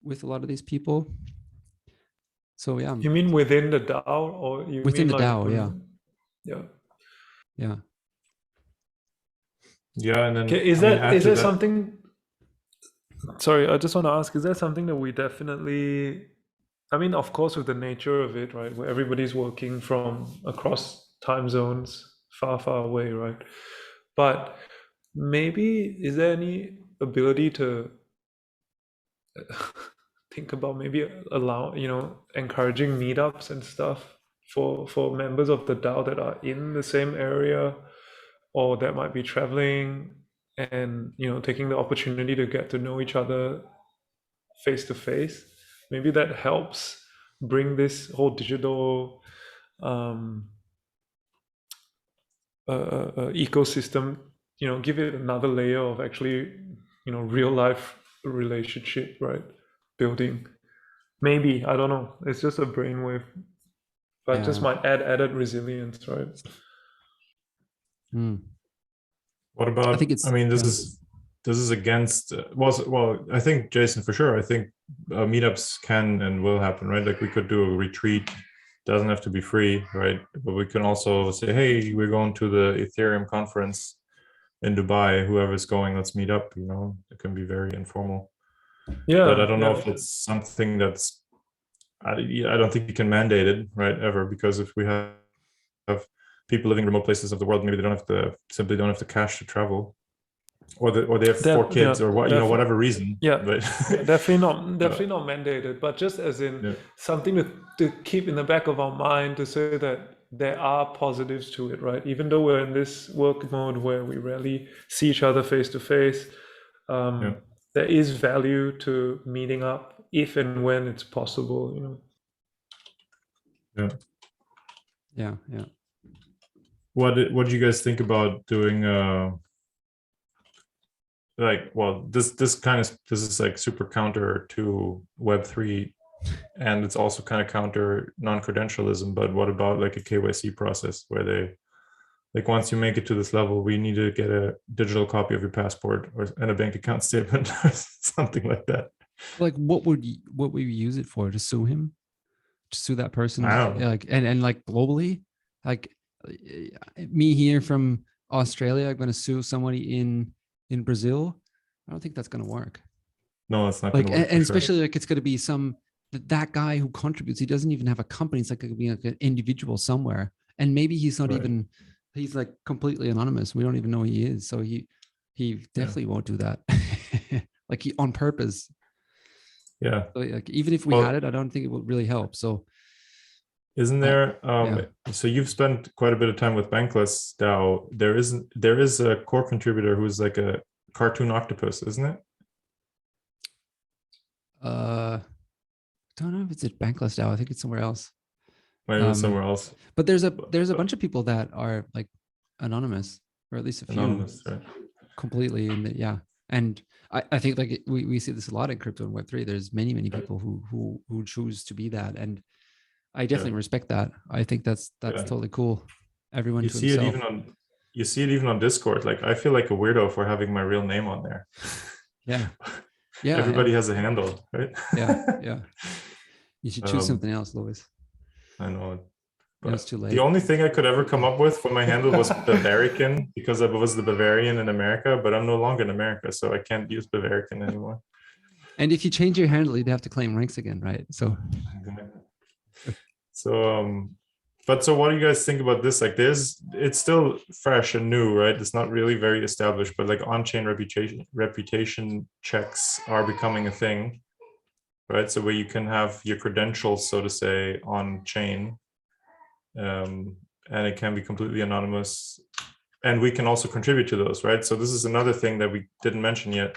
Speaker 1: with a lot of these people. So yeah.
Speaker 3: You mean within the DAO, or you
Speaker 1: within
Speaker 3: mean
Speaker 1: the
Speaker 3: like
Speaker 1: DAO?
Speaker 3: yeah.
Speaker 2: Yeah, and then
Speaker 3: Okay, is
Speaker 2: I mean, add to
Speaker 3: there
Speaker 2: that-
Speaker 3: something? Sorry, I just want to ask: is there something that we definitely? I mean, of course, with the nature of it, right, where everybody's working from across time zones, far, far away, right? But maybe is there any ability to think about maybe encouraging meetups and stuff for members of the DAO that are in the same area or that might be traveling, and taking the opportunity to get to know each other face to face? Maybe that helps bring this whole digital ecosystem, give it another layer of actually real life relationship, right, building. Maybe, I don't know, it's just a brainwave, but just might add added resilience, right?
Speaker 2: What about?
Speaker 1: I think it's.
Speaker 2: I mean, this is against. Well, I think Jason for sure. I think meetups can and will happen, right? Like we could do a retreat. Doesn't have to be free, right? But we can also say, hey, we're going to the Ethereum conference in Dubai. Whoever's going, let's meet up. It can be very informal.
Speaker 3: Yeah,
Speaker 2: but I don't know if it's something that's. I don't think you can mandate it, right? Ever, because if we have people living in remote places of the world, maybe they simply don't have the cash to travel, or they have 4 kids, or what, whatever reason.
Speaker 3: Yeah,
Speaker 2: but
Speaker 3: definitely not mandated, but just as in something to keep in the back of our mind, to say that there are positives to it, right? Even though we're in this work mode where we rarely see each other face to face, there is value to meeting up if and when it's possible.
Speaker 1: Yeah.
Speaker 2: What do you guys think about doing this is like super counter to Web3, and it's also kind of counter non-credentialism, but what about like a KYC process where they, like, once you make it to this level, we need to get a digital copy of your passport and a bank account statement or something like that?
Speaker 1: Like what would you use it for? To sue him? To sue that person?
Speaker 2: I don't know.
Speaker 1: Like and like globally? Like me here from Australia, I'm going to sue somebody in Brazil. I don't think that's going to work.
Speaker 2: No, it's not
Speaker 1: like,
Speaker 2: going to work.
Speaker 1: And especially like it's going to be that guy who contributes. He doesn't even have a company. It's like it could be like an individual somewhere, and maybe he's not even. He's like completely anonymous. We don't even know who he is. So he definitely won't do that. Like he on purpose.
Speaker 2: Yeah.
Speaker 1: So like even if we had it, I don't think it would really help. So.
Speaker 2: Isn't there? So you've spent quite a bit of time with Bankless DAO. There is a core contributor who's like a cartoon octopus, isn't it?
Speaker 1: I don't know if it's at Bankless DAO. I think it's somewhere else.
Speaker 2: Maybe it's somewhere else.
Speaker 1: But there's a bunch of people that are like anonymous, or at least a few.
Speaker 2: Anonymous, right?
Speaker 1: Completely, and I think like we see this a lot in crypto and Web3. There's many people who choose to be that, and I definitely respect that. I think that's totally cool. Everyone
Speaker 2: you
Speaker 1: to
Speaker 2: see
Speaker 1: himself.
Speaker 2: You see it even on Discord. Like I feel like a weirdo for having my real name on there.
Speaker 1: Yeah.
Speaker 2: Everybody has a handle, right?
Speaker 1: Yeah. You should choose something else, Louis.
Speaker 2: I know.
Speaker 1: But it's too late.
Speaker 2: The only thing I could ever come up with for my handle was Bavarian, because I was the Bavarian in America, but I'm no longer in America, so I can't use Bavarian anymore.
Speaker 1: And if you change your handle, you'd have to claim ranks again, right? So
Speaker 2: so what do you guys think about this? Like it's still fresh and new, right? It's not really very established, but like on-chain reputation checks are becoming a thing, right? So where you can have your credentials, so to say, on chain, and it can be completely anonymous. and we can also contribute to those, right? So this is another thing that we didn't mention yet.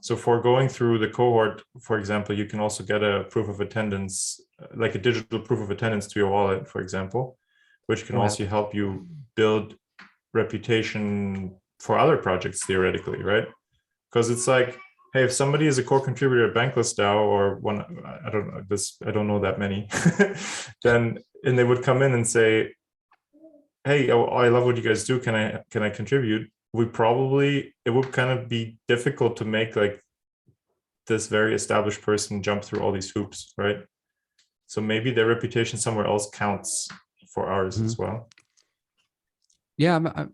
Speaker 2: So for going through the cohort, for example, you can also get a proof of attendance, like a digital proof of attendance to your wallet, for example, which can also help you build reputation for other projects theoretically, right? Because it's like, hey, if somebody is a core contributor at Bankless DAO or one, I don't know that many, then, and they would come in and say, hey, I love what you guys do. Can I contribute? It would kind of be difficult to make like this very established person jump through all these hoops, right? So maybe their reputation somewhere else counts for ours as well.
Speaker 1: Yeah,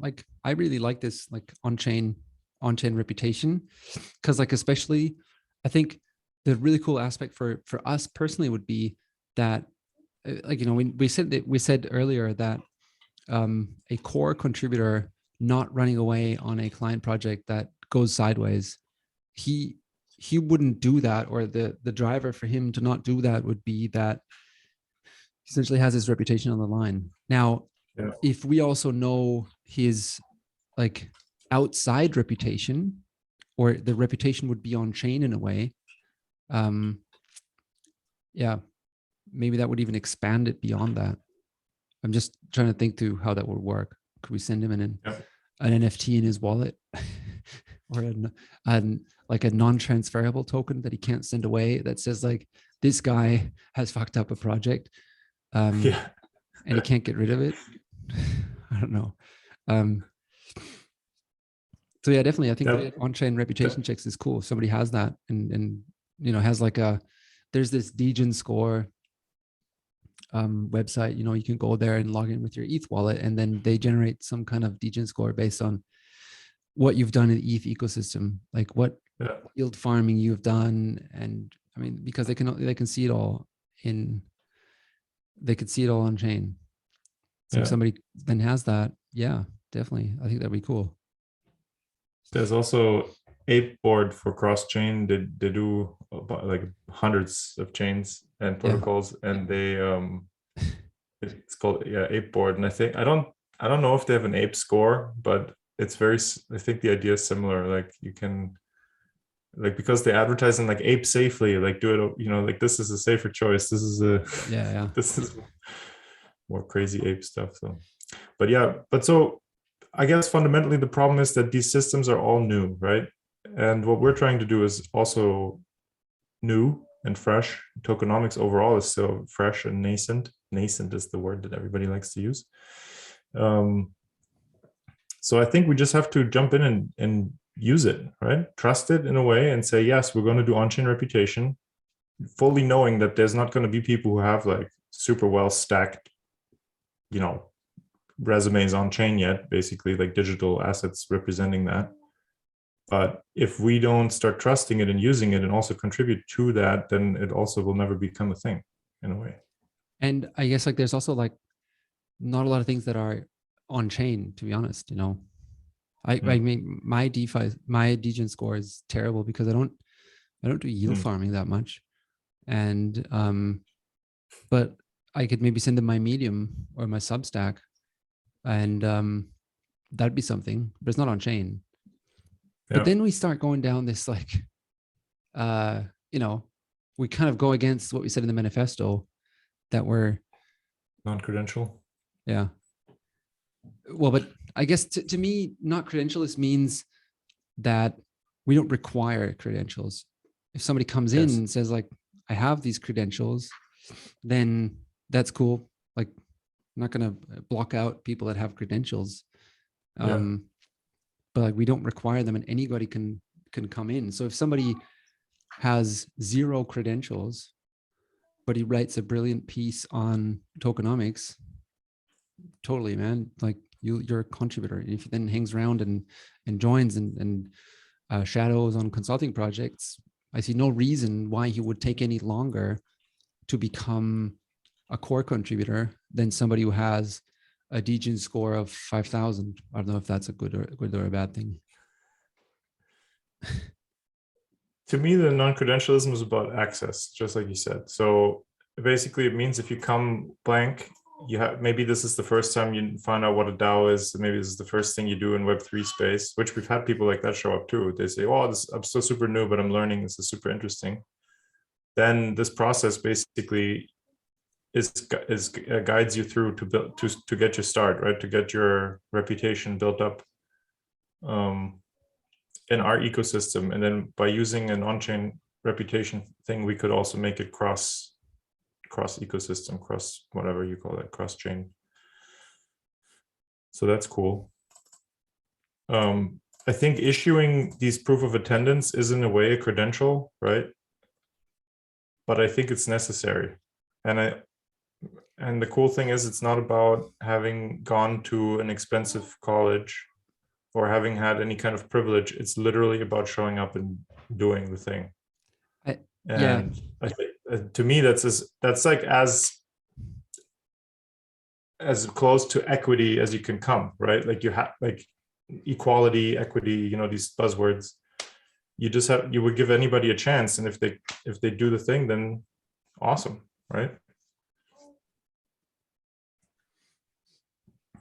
Speaker 1: I really like this like on-chain reputation, because like especially I think the really cool aspect for us personally would be that like, you know, we said earlier that a core contributor not running away on a client project that goes sideways, he wouldn't do that, or the driver for him to not do that would be that he essentially has his reputation on the line. Now, if we also know his like outside reputation, or the reputation would be on chain in a way, yeah, maybe that would even expand it beyond that. I'm just trying to think through how that would work. Could we send him an NFT in his wallet, or like a non-transferable token that he can't send away that says like, this guy has fucked up a project, and he can't get rid of it? I don't know. So yeah, definitely, I think on-chain reputation checks is cool. If somebody has that and you know, has like there's this Degen score website, you know, you can go there and log in with your ETH wallet, and then they generate some kind of Degen score based on what you've done in the ETH ecosystem, like what yield farming you've done. And I mean, because they can see it all they could see it all on chain. So if somebody then has that, yeah, definitely, I think that'd be cool.
Speaker 2: There's also Apeboard for cross-chain. They do like hundreds of chains and protocols, and they it's called Apeboard. And I think I don't know if they have an ape score, but it's I think the idea is similar. Like you can, like, because they advertise in like ape safely, like do it, you know, like this is a safer choice. This is this is more crazy ape stuff. So, but so I guess fundamentally the problem is that these systems are all new, right? And what we're trying to do is also new and fresh. Tokenomics overall is still fresh and nascent. Nascent is the word that everybody likes to use. So I think we just have to jump in and use it, right? Trust it in a way and say, yes, we're going to do on-chain reputation, fully knowing that there's not going to be people who have like super well stacked, you know, resumes on chain yet, basically like digital assets representing that. But if we don't start trusting it and using it and also contribute to that, then it also will never become a thing in a way.
Speaker 1: And I guess like there's also like not a lot of things that are on chain, to be honest, you know. I mean, my Degen score is terrible because I don't do yield farming that much. And but I could maybe send them my Medium or my Substack, and that'd be something, but it's not on chain. But then we start going down this like you know, we kind of go against what we said in the manifesto, that we're
Speaker 2: non-credential.
Speaker 1: Yeah. Well, but I guess to me, not credentialist means that we don't require credentials. If somebody comes in and says like, I have these credentials, then that's cool. Like, I'm not going to block out people that have credentials. But like, we don't require them, and anybody can come in. So if somebody has 0 credentials, but he writes a brilliant piece on tokenomics, totally, man. Like you're a contributor. If he then hangs around and joins and shadows on consulting projects, I see no reason why he would take any longer to become a core contributor than somebody who has a Degen score of 5,000. I don't know if that's a good or a bad thing.
Speaker 2: To me, the non-credentialism is about access, just like you said. So basically, it means if you come blank you have, maybe this is the first time you find out what a DAO is. Maybe this is the first thing you do in Web3 space, which we've had people like that show up too. They say, oh, I'm still super new, but I'm learning. This is super interesting. Then this process basically guides you through to build, to get your start, right? To get your reputation built up in our ecosystem. And then by using an on-chain reputation thing, we could also make it cross ecosystem, cross whatever you call it, cross chain. So that's cool. I think issuing these proof of attendance is in a way a credential, right? But I think it's necessary. And the cool thing is, it's not about having gone to an expensive college or having had any kind of privilege. It's literally about showing up and doing the thing. And I think, to me, that's like as close to equity as you can come, right? Like you have like equality, equity, you know, these buzzwords. You would give anybody a chance, and if they do the thing, then awesome, right?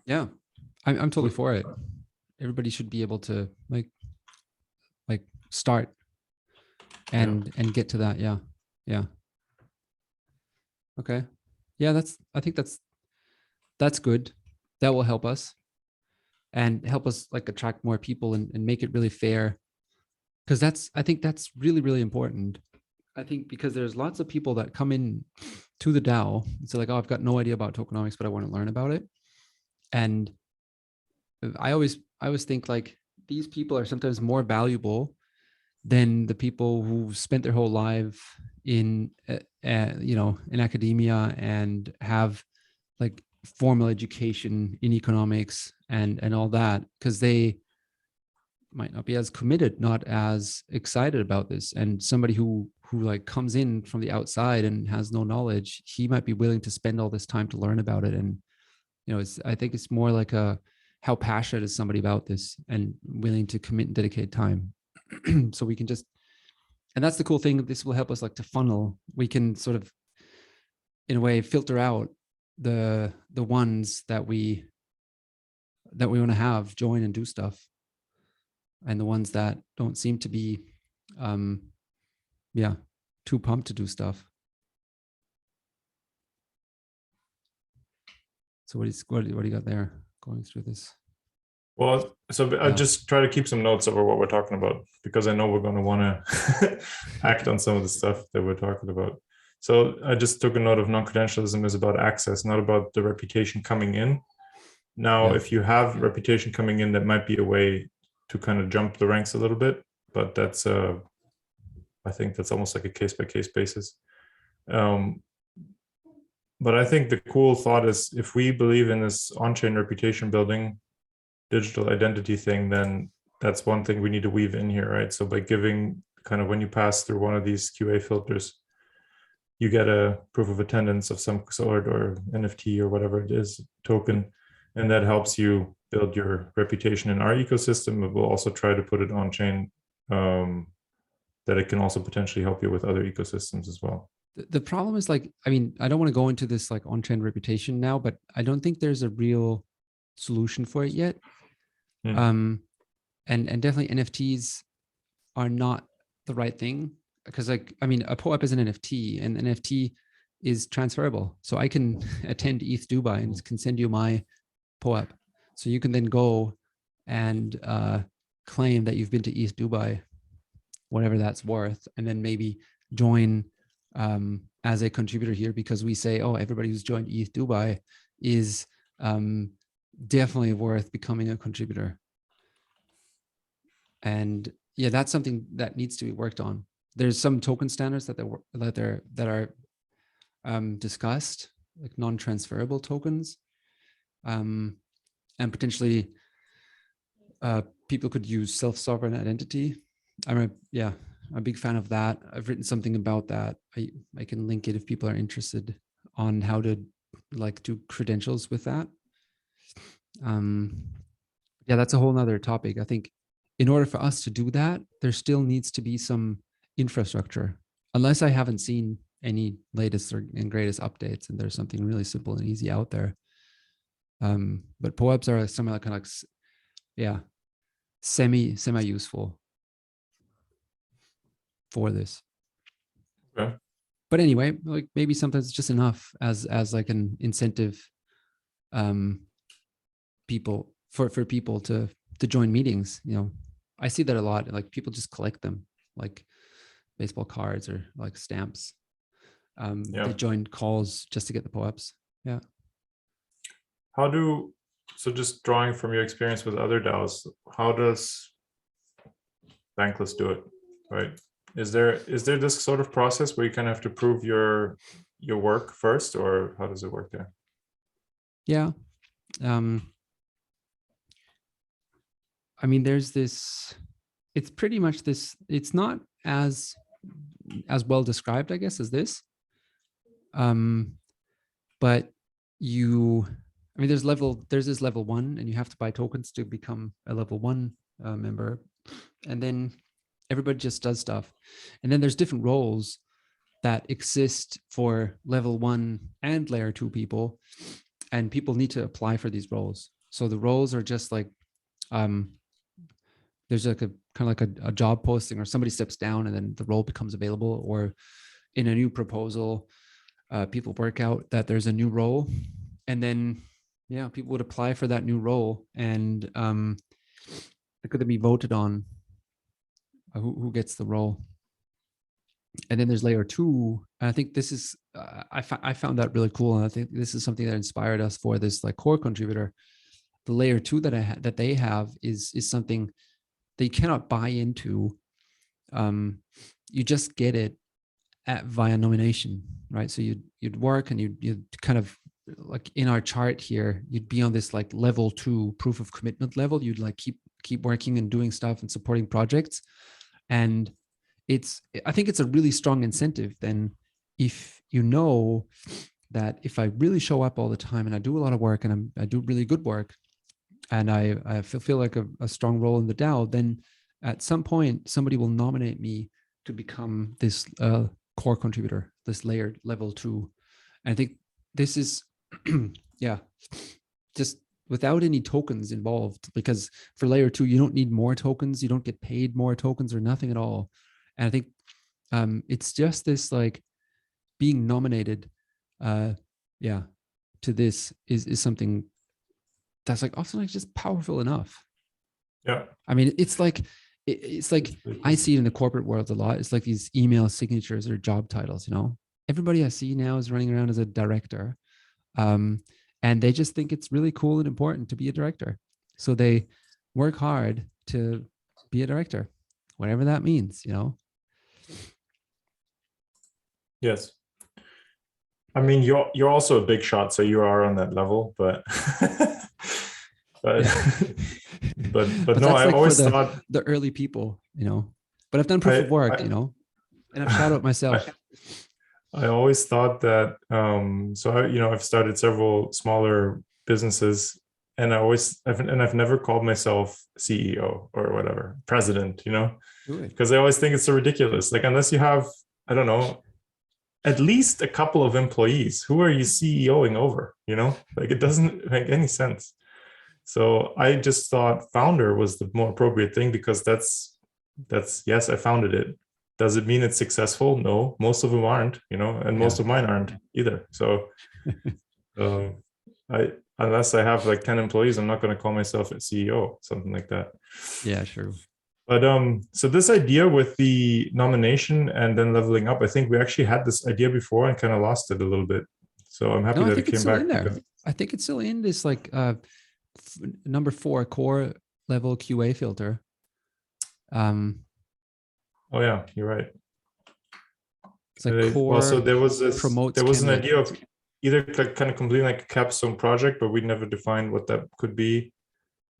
Speaker 1: Yeah, I'm totally for it. Everybody should be able to like start and get to that. Yeah. Okay. Yeah, I think that's good. That will help us and help us like attract more people and make it really fair. Because I think that's really, really important. I think because there's lots of people that come in to the DAO and say like, oh, I've got no idea about tokenomics, but I want to learn about it. And I always think like these people are sometimes more valuable than the people who spent their whole life in, in academia and have like formal education in economics and all that, because they might not be as committed, not as excited about this. And somebody who like comes in from the outside and has no knowledge, he might be willing to spend all this time to learn about it. And I think it's more like how passionate is somebody about this and willing to commit and dedicate time. So we can and that's the cool thing. This will help us like to funnel. We can sort of, in a way, filter out the ones that we want to have join and do stuff, and the ones that don't seem to be, too pumped to do stuff. So what do you got there going through this?
Speaker 2: Well, so I just try to keep some notes over what we're talking about, because I know we're going to want to act on some of the stuff that we're talking about. So I just took a note of non-credentialism is about access, not about the reputation coming in. Now, if you have reputation coming in, that might be a way to kind of jump the ranks a little bit, but that's I think that's almost like a case-by-case basis. But I think the cool thought is, if we believe in this on-chain reputation building, digital identity thing, then that's one thing we need to weave in here, right? So by giving kind of, when you pass through one of these QA filters, you get a proof of attendance of some sort, or NFT or whatever it is, token, and that helps you build your reputation in our ecosystem. But we'll also try to put it on chain, that it can also potentially help you with other ecosystems as well.
Speaker 1: The problem is like, I mean, I don't want to go into this like on-chain reputation now, but I don't think there's a real solution for it yet. And definitely NFTs are not the right thing, because like, I mean, a POAP is an NFT, and NFT is transferable. So I can attend ETH Dubai and can send you my POAP. So you can then go and claim that you've been to ETH Dubai, whatever that's worth, and then maybe join as a contributor here, because we say, oh, everybody who's joined ETH Dubai is definitely worth becoming a contributor. And yeah, that's something that needs to be worked on. There's some token standards that are discussed, like non-transferable tokens, and potentially people could use self-sovereign identity. I'm a big fan of that. I've written something about that. I can link it if people are interested on how to like do credentials with that. That's a whole nother topic. I think in order for us to do that, there still needs to be some infrastructure. Unless I haven't seen any latest and greatest updates, and there's something really simple and easy out there. But POAPs are somewhat kind of like, semi useful for this.
Speaker 2: Okay.
Speaker 1: But anyway, like maybe sometimes it's just enough as like an incentive, people for people to join meetings. You know, I see that a lot. Like people just collect them, like baseball cards or like stamps. They join calls just to get the POAPs. Yeah.
Speaker 2: So just drawing from your experience with other DAOs, how does Bankless do it, right? Is there this sort of process where you kind of have to prove your work first, or how does it work there?
Speaker 1: Yeah. I mean, there's this, it's pretty much this, it's not as well described, I guess, as this. But there's this level 1, and you have to buy tokens to become a level 1 member. And then everybody just does stuff. And then there's different roles that exist for level 1 and layer 2 people. And people need to apply for these roles. So the roles are just like, there's like a kind of like a job posting, or somebody steps down and then the role becomes available, or in a new proposal, people work out that there's a new role, and then people would apply for that new role, and it could be voted on who gets the role. And then there's layer 2. And I think this is I found that really cool, and I think this is something that inspired us for this like core contributor. The layer 2 that they have is something they cannot buy into. You just get it via nomination, right? So you'd work, and you'd kind of like in our chart here, you'd be on this like level 2 proof of commitment level. You'd like keep working and doing stuff and supporting projects. And I think it's a really strong incentive then, if you know that if I really show up all the time and I do a lot of work and I do really good work, and I feel like a strong role in the DAO, then at some point somebody will nominate me to become this core contributor, this layered level 2. And I think this is just without any tokens involved, because for layer 2 you don't need more tokens, you don't get paid more tokens or nothing at all. And I think it's just this like being nominated to this is something that's like also like just powerful enough.
Speaker 2: Yeah.
Speaker 1: I mean, it's like I see it in the corporate world a lot. It's like these email signatures or job titles, you know. Everybody I see now is running around as a director. And they just think it's really cool and important to be a director. So they work hard to be a director, whatever that means, you know.
Speaker 2: Yes. I mean, you're also a big shot, so you are on that level, but but no, I
Speaker 1: like
Speaker 2: always
Speaker 1: for
Speaker 2: thought
Speaker 1: the early people, you know. But I've done proof of work, you know, and I've shout out myself.
Speaker 2: I always thought that I've started several smaller businesses, and I've never called myself CEO or whatever, president, you know, because I always think it's so ridiculous. Like, unless you have, I don't know, at least a couple of employees, who are you CEOing over, you know? Like, it doesn't make any sense. So I just thought founder was the more appropriate thing, because that's yes, I founded it. Does it mean it's successful? No, most of them aren't, you know, and most of mine aren't either. So unless I have like 10 employees, I'm not going to call myself a CEO, something like that.
Speaker 1: Yeah, sure.
Speaker 2: But so this idea with the nomination and then leveling up, I think we actually had this idea before and kind of lost it a little bit. So I'm happy that it came back.
Speaker 1: In there. I think it's still in this like number 4 core level QA filter.
Speaker 2: Oh yeah, you're right.
Speaker 1: It's like core.
Speaker 2: So there was an idea of either kind of completing like a capstone project, but we never defined what that could be.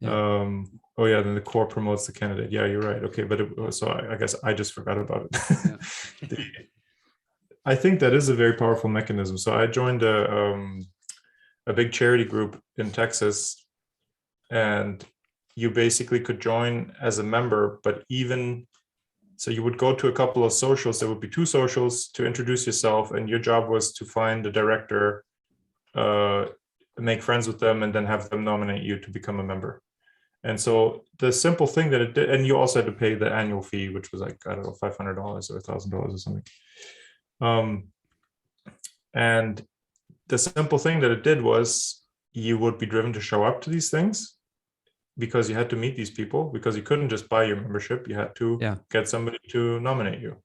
Speaker 2: Yeah. Then the core promotes the candidate. Yeah, you're right. Okay, but I guess I just forgot about it. Yeah. I think that is a very powerful mechanism. So I joined a big charity group in Texas, and you basically could join as a member, but even So you would go to a couple of socials. There would be 2 socials to introduce yourself, and your job was to find the director, make friends with them, and then have them nominate you to become a member. And so the simple thing that it did, and you also had to pay the annual fee, which was like, I don't know, $500 or $1,000 or something. And the simple thing that it did was you would be driven to show up to these things because you had to meet these people, because you couldn't just buy your membership. You had to get somebody to nominate you.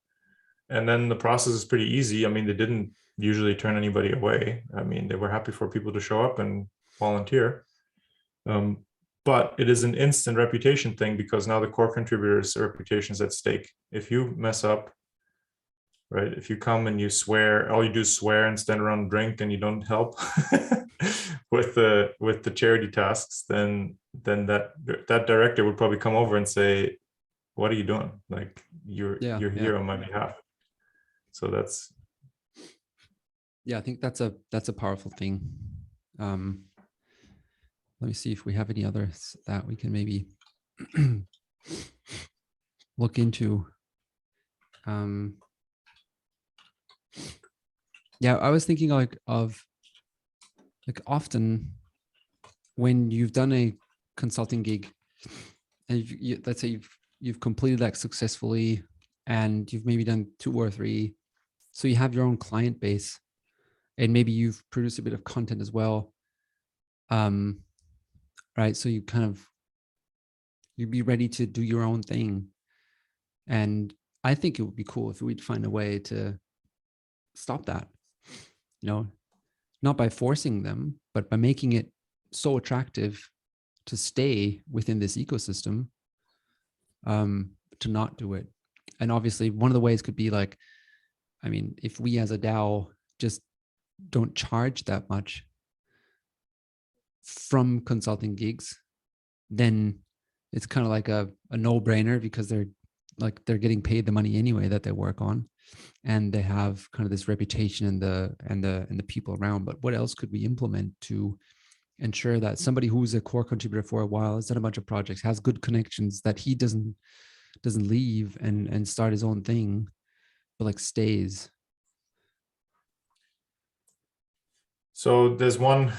Speaker 2: And then the process is pretty easy. I mean, they didn't usually turn anybody away. I mean, they were happy for people to show up and volunteer. But it is an instant reputation thing, because now the core contributors' reputation is at stake. If you mess up, right? If you come and you swear, all you do is swear and stand around and drink, and you don't help with the charity tasks, then that director would probably come over and say, "What are you doing? Like you're here on my behalf." So that's.
Speaker 1: Yeah, I think that's a powerful thing. Let me see if we have any others that we can maybe look into. Yeah, I was thinking of often when you've done a consulting gig, and let's say you've completed that successfully, and you've maybe done 2 or 3, so you have your own client base, and maybe you've produced a bit of content as well. Right, so you'd be ready to do your own thing, and I think it would be cool if we'd find a way to stop that. Not by forcing them, but by making it so attractive to stay within this ecosystem, to not do it. And obviously, one of the ways could be like, I mean, if we as a DAO just don't charge that much from consulting gigs, then it's kind of like a no-brainer, because they're getting paid the money anyway that they work on, and they have kind of this reputation and the people around. But what else could we implement to ensure that somebody who's a core contributor for a while, has done a bunch of projects, has good connections, that he doesn't leave and start his own thing, but like stays?
Speaker 2: So there's one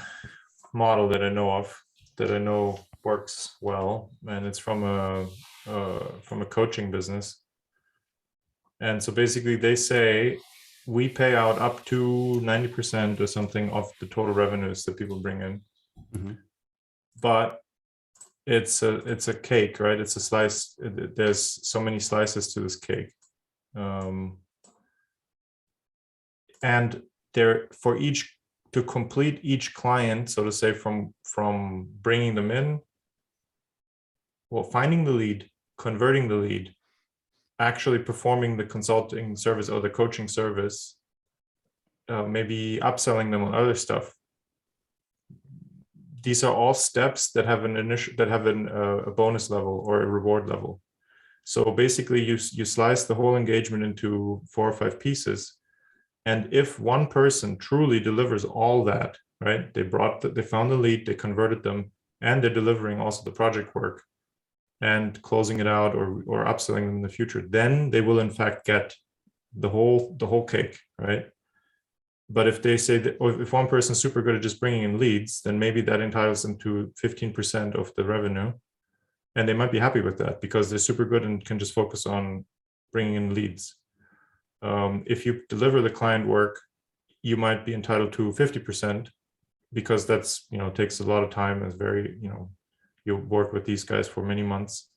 Speaker 2: model that I know works well, and it's from a coaching business. And so basically they say we pay out up to 90% or something of the total revenues that people bring in.
Speaker 1: Mm-hmm.
Speaker 2: But it's a cake, right? It's a slice. There's so many slices to this cake. And there, for each, to complete each client, so to say, from bringing them in, well, finding the lead, converting the lead, actually performing the consulting service or the coaching service, maybe upselling them on other stuff. These are all steps that have a bonus level or a reward level. So basically, you slice the whole engagement into 4 or 5 pieces. And if one person truly delivers all that, right? They found the lead, they converted them, and they're delivering also the project work and closing it out or upselling them in the future, then they will in fact get the whole cake, right? But if they say that, or if one person's super good at just bringing in leads, then maybe that entitles them to 15% of the revenue, and they might be happy with that because they're super good and can just focus on bringing in leads. If you deliver the client work, you might be entitled to 50% because that's, takes a lot of time. It's very, you work with these guys for many months.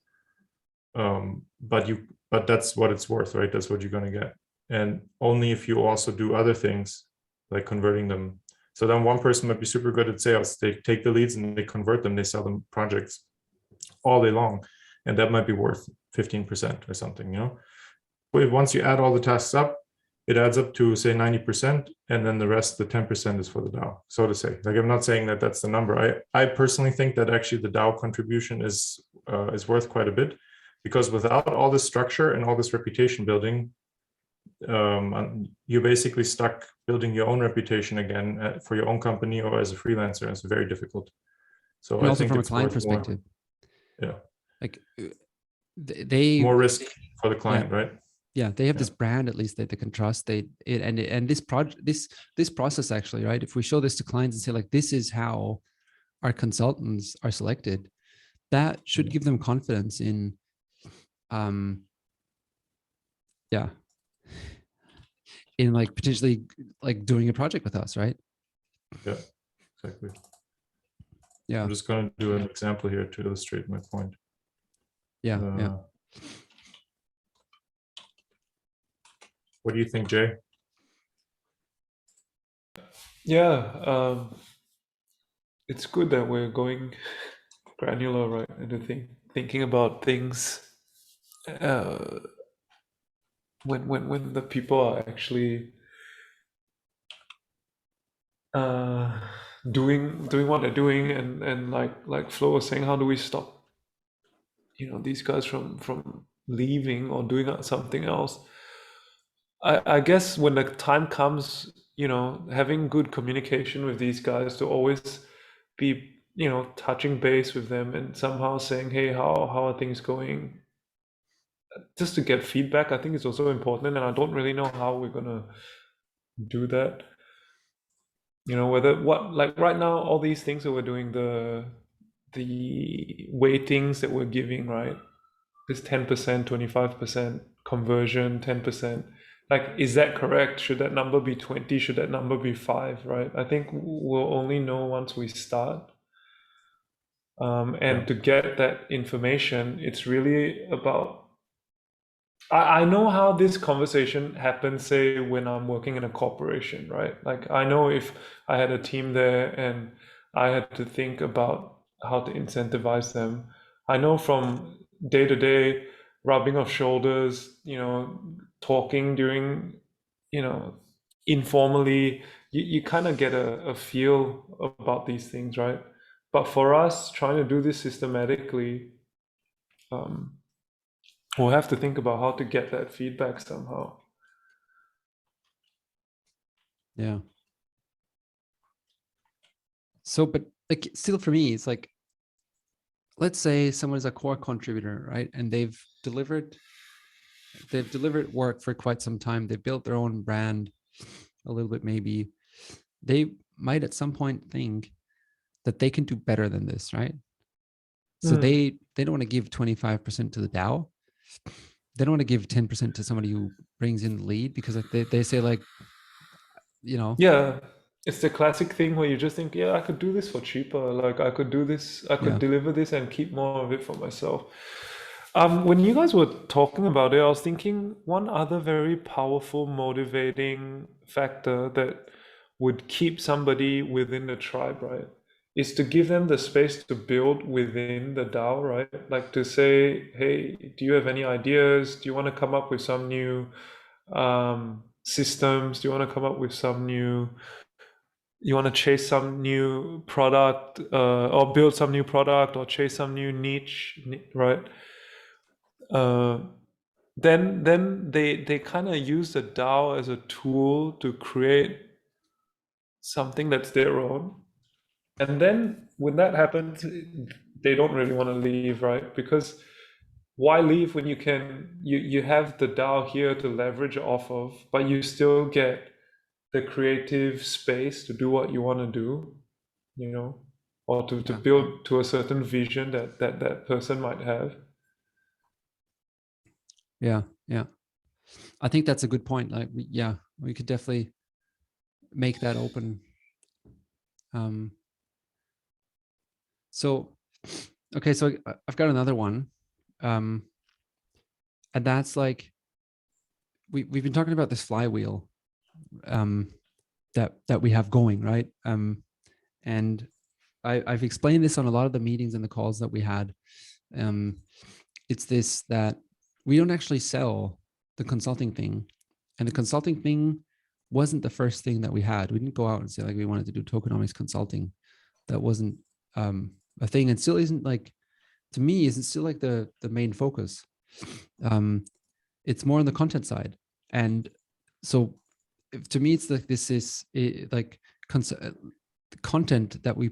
Speaker 2: But that's what it's worth, right? That's what you're going to get. And only if you also do other things like converting them. So then one person might be super good at sales. They take the leads and they convert them. They sell them projects all day long. And that might be worth 15% or something, But once you add all the tasks up, it adds up to say 90%, and then the rest, the 10%, is for the DAO, so to say. Like, I'm not saying that that's the number. I personally think that actually the DAO contribution is worth quite a bit, because without all this structure and all this reputation building, you're basically stuck building your own reputation again for your own company or as a freelancer. It's very difficult. So
Speaker 1: And
Speaker 2: I
Speaker 1: also
Speaker 2: think
Speaker 1: from a
Speaker 2: it's
Speaker 1: client
Speaker 2: worth more.
Speaker 1: perspective,
Speaker 2: Yeah.
Speaker 1: like they
Speaker 2: More risk for the client, right?
Speaker 1: Yeah, they have this brand at least that they can trust. And this process actually, right? If we show this to clients and say like, this is how our consultants are selected, that should give them confidence in, in like potentially like doing a project with us, right?
Speaker 2: Yeah, exactly.
Speaker 1: Yeah.
Speaker 2: I'm just going to do an example here to illustrate my point.
Speaker 1: Yeah.
Speaker 2: What do you think, Jay?
Speaker 3: Yeah, it's good that we're going granular, right? And thinking about things when the people are actually doing what they're doing, and like Flo was saying, how do we stop these guys from leaving or doing something else? I guess when the time comes, having good communication with these guys, to always be touching base with them and somehow saying, hey, how are things going, just to get feedback, I think is also important. And I don't really know how we're gonna do that. Whether like right now, all these things that we're doing, the weightings that we're giving, right? This 10%, 25% conversion, 10%. Like, is that correct? Should that number be 20? Should that number be 5? Right? I think we'll only know once we start. And to get that information, it's really about. I know how this conversation happens, say, when I'm working in a corporation, right? Like, I know if I had a team there and I had to think about how to incentivize them, I know from day to day, rubbing of shoulders, talking during, informally, you kind of get a feel about these things, right? But for us, trying to do this systematically, we'll have to think about how to get that feedback somehow.
Speaker 1: Yeah. So, but like, still for me, it's like, let's say someone is a core contributor, right? And they've delivered work for quite some time. They built their own brand a little bit, maybe. They might at some point think that they can do better than this, right? So they don't want to give 25% to the DAO. They don't want to give 10% to somebody who brings in the lead, because they say like,
Speaker 3: Yeah, it's the classic thing where you just think, yeah, I could do this for cheaper. Like, I could do this, I could deliver this and keep more of it for myself. When you guys were talking about it, I was thinking one other very powerful motivating factor that would keep somebody within the tribe, right, is to give them the space to build within the DAO, right? Like, to say, hey, do you have any ideas? Do you want to come up with some new systems? Do you want to come up with you want to chase some new product, or build some new product, or chase some new niche, right? Then they kind of use the DAO as a tool to create something that's their own. And then when that happens, they don't really want to leave, right? Because why leave when you have the DAO here to leverage off of, but you still get the creative space to do what you want to do, or to build to a certain vision that person might have.
Speaker 1: Yeah. I think that's a good point. Like, we could definitely make that open. So I've got another one. And that's like, we've been talking about this flywheel that we have going, right? And I've explained this on a lot of the meetings and the calls that we had. It's this, that we don't actually sell the consulting thing, and the consulting thing wasn't the first thing that we had. We didn't go out and say like we wanted to do tokenomics consulting. That wasn't a thing, and still isn't, like, to me, isn't still like the main focus. It's more on the content side. And so to me, it's like, this is like the content that we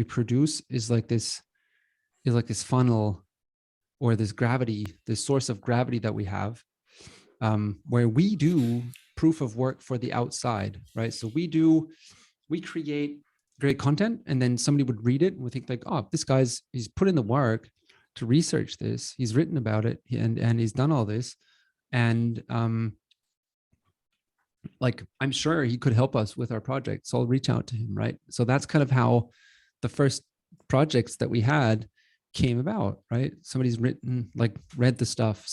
Speaker 1: produce is like this funnel or this gravity, this source of gravity that we have, where we do proof of work for the outside, right? So we create great content, and then somebody would read it and would think like, oh, he's put in the work to research this, he's written about it, and he's done all this, and like, I'm sure he could help us with our project, so I'll reach out to him, right? So that's kind of how the first projects that we had came about, right? Somebody's read the stuff.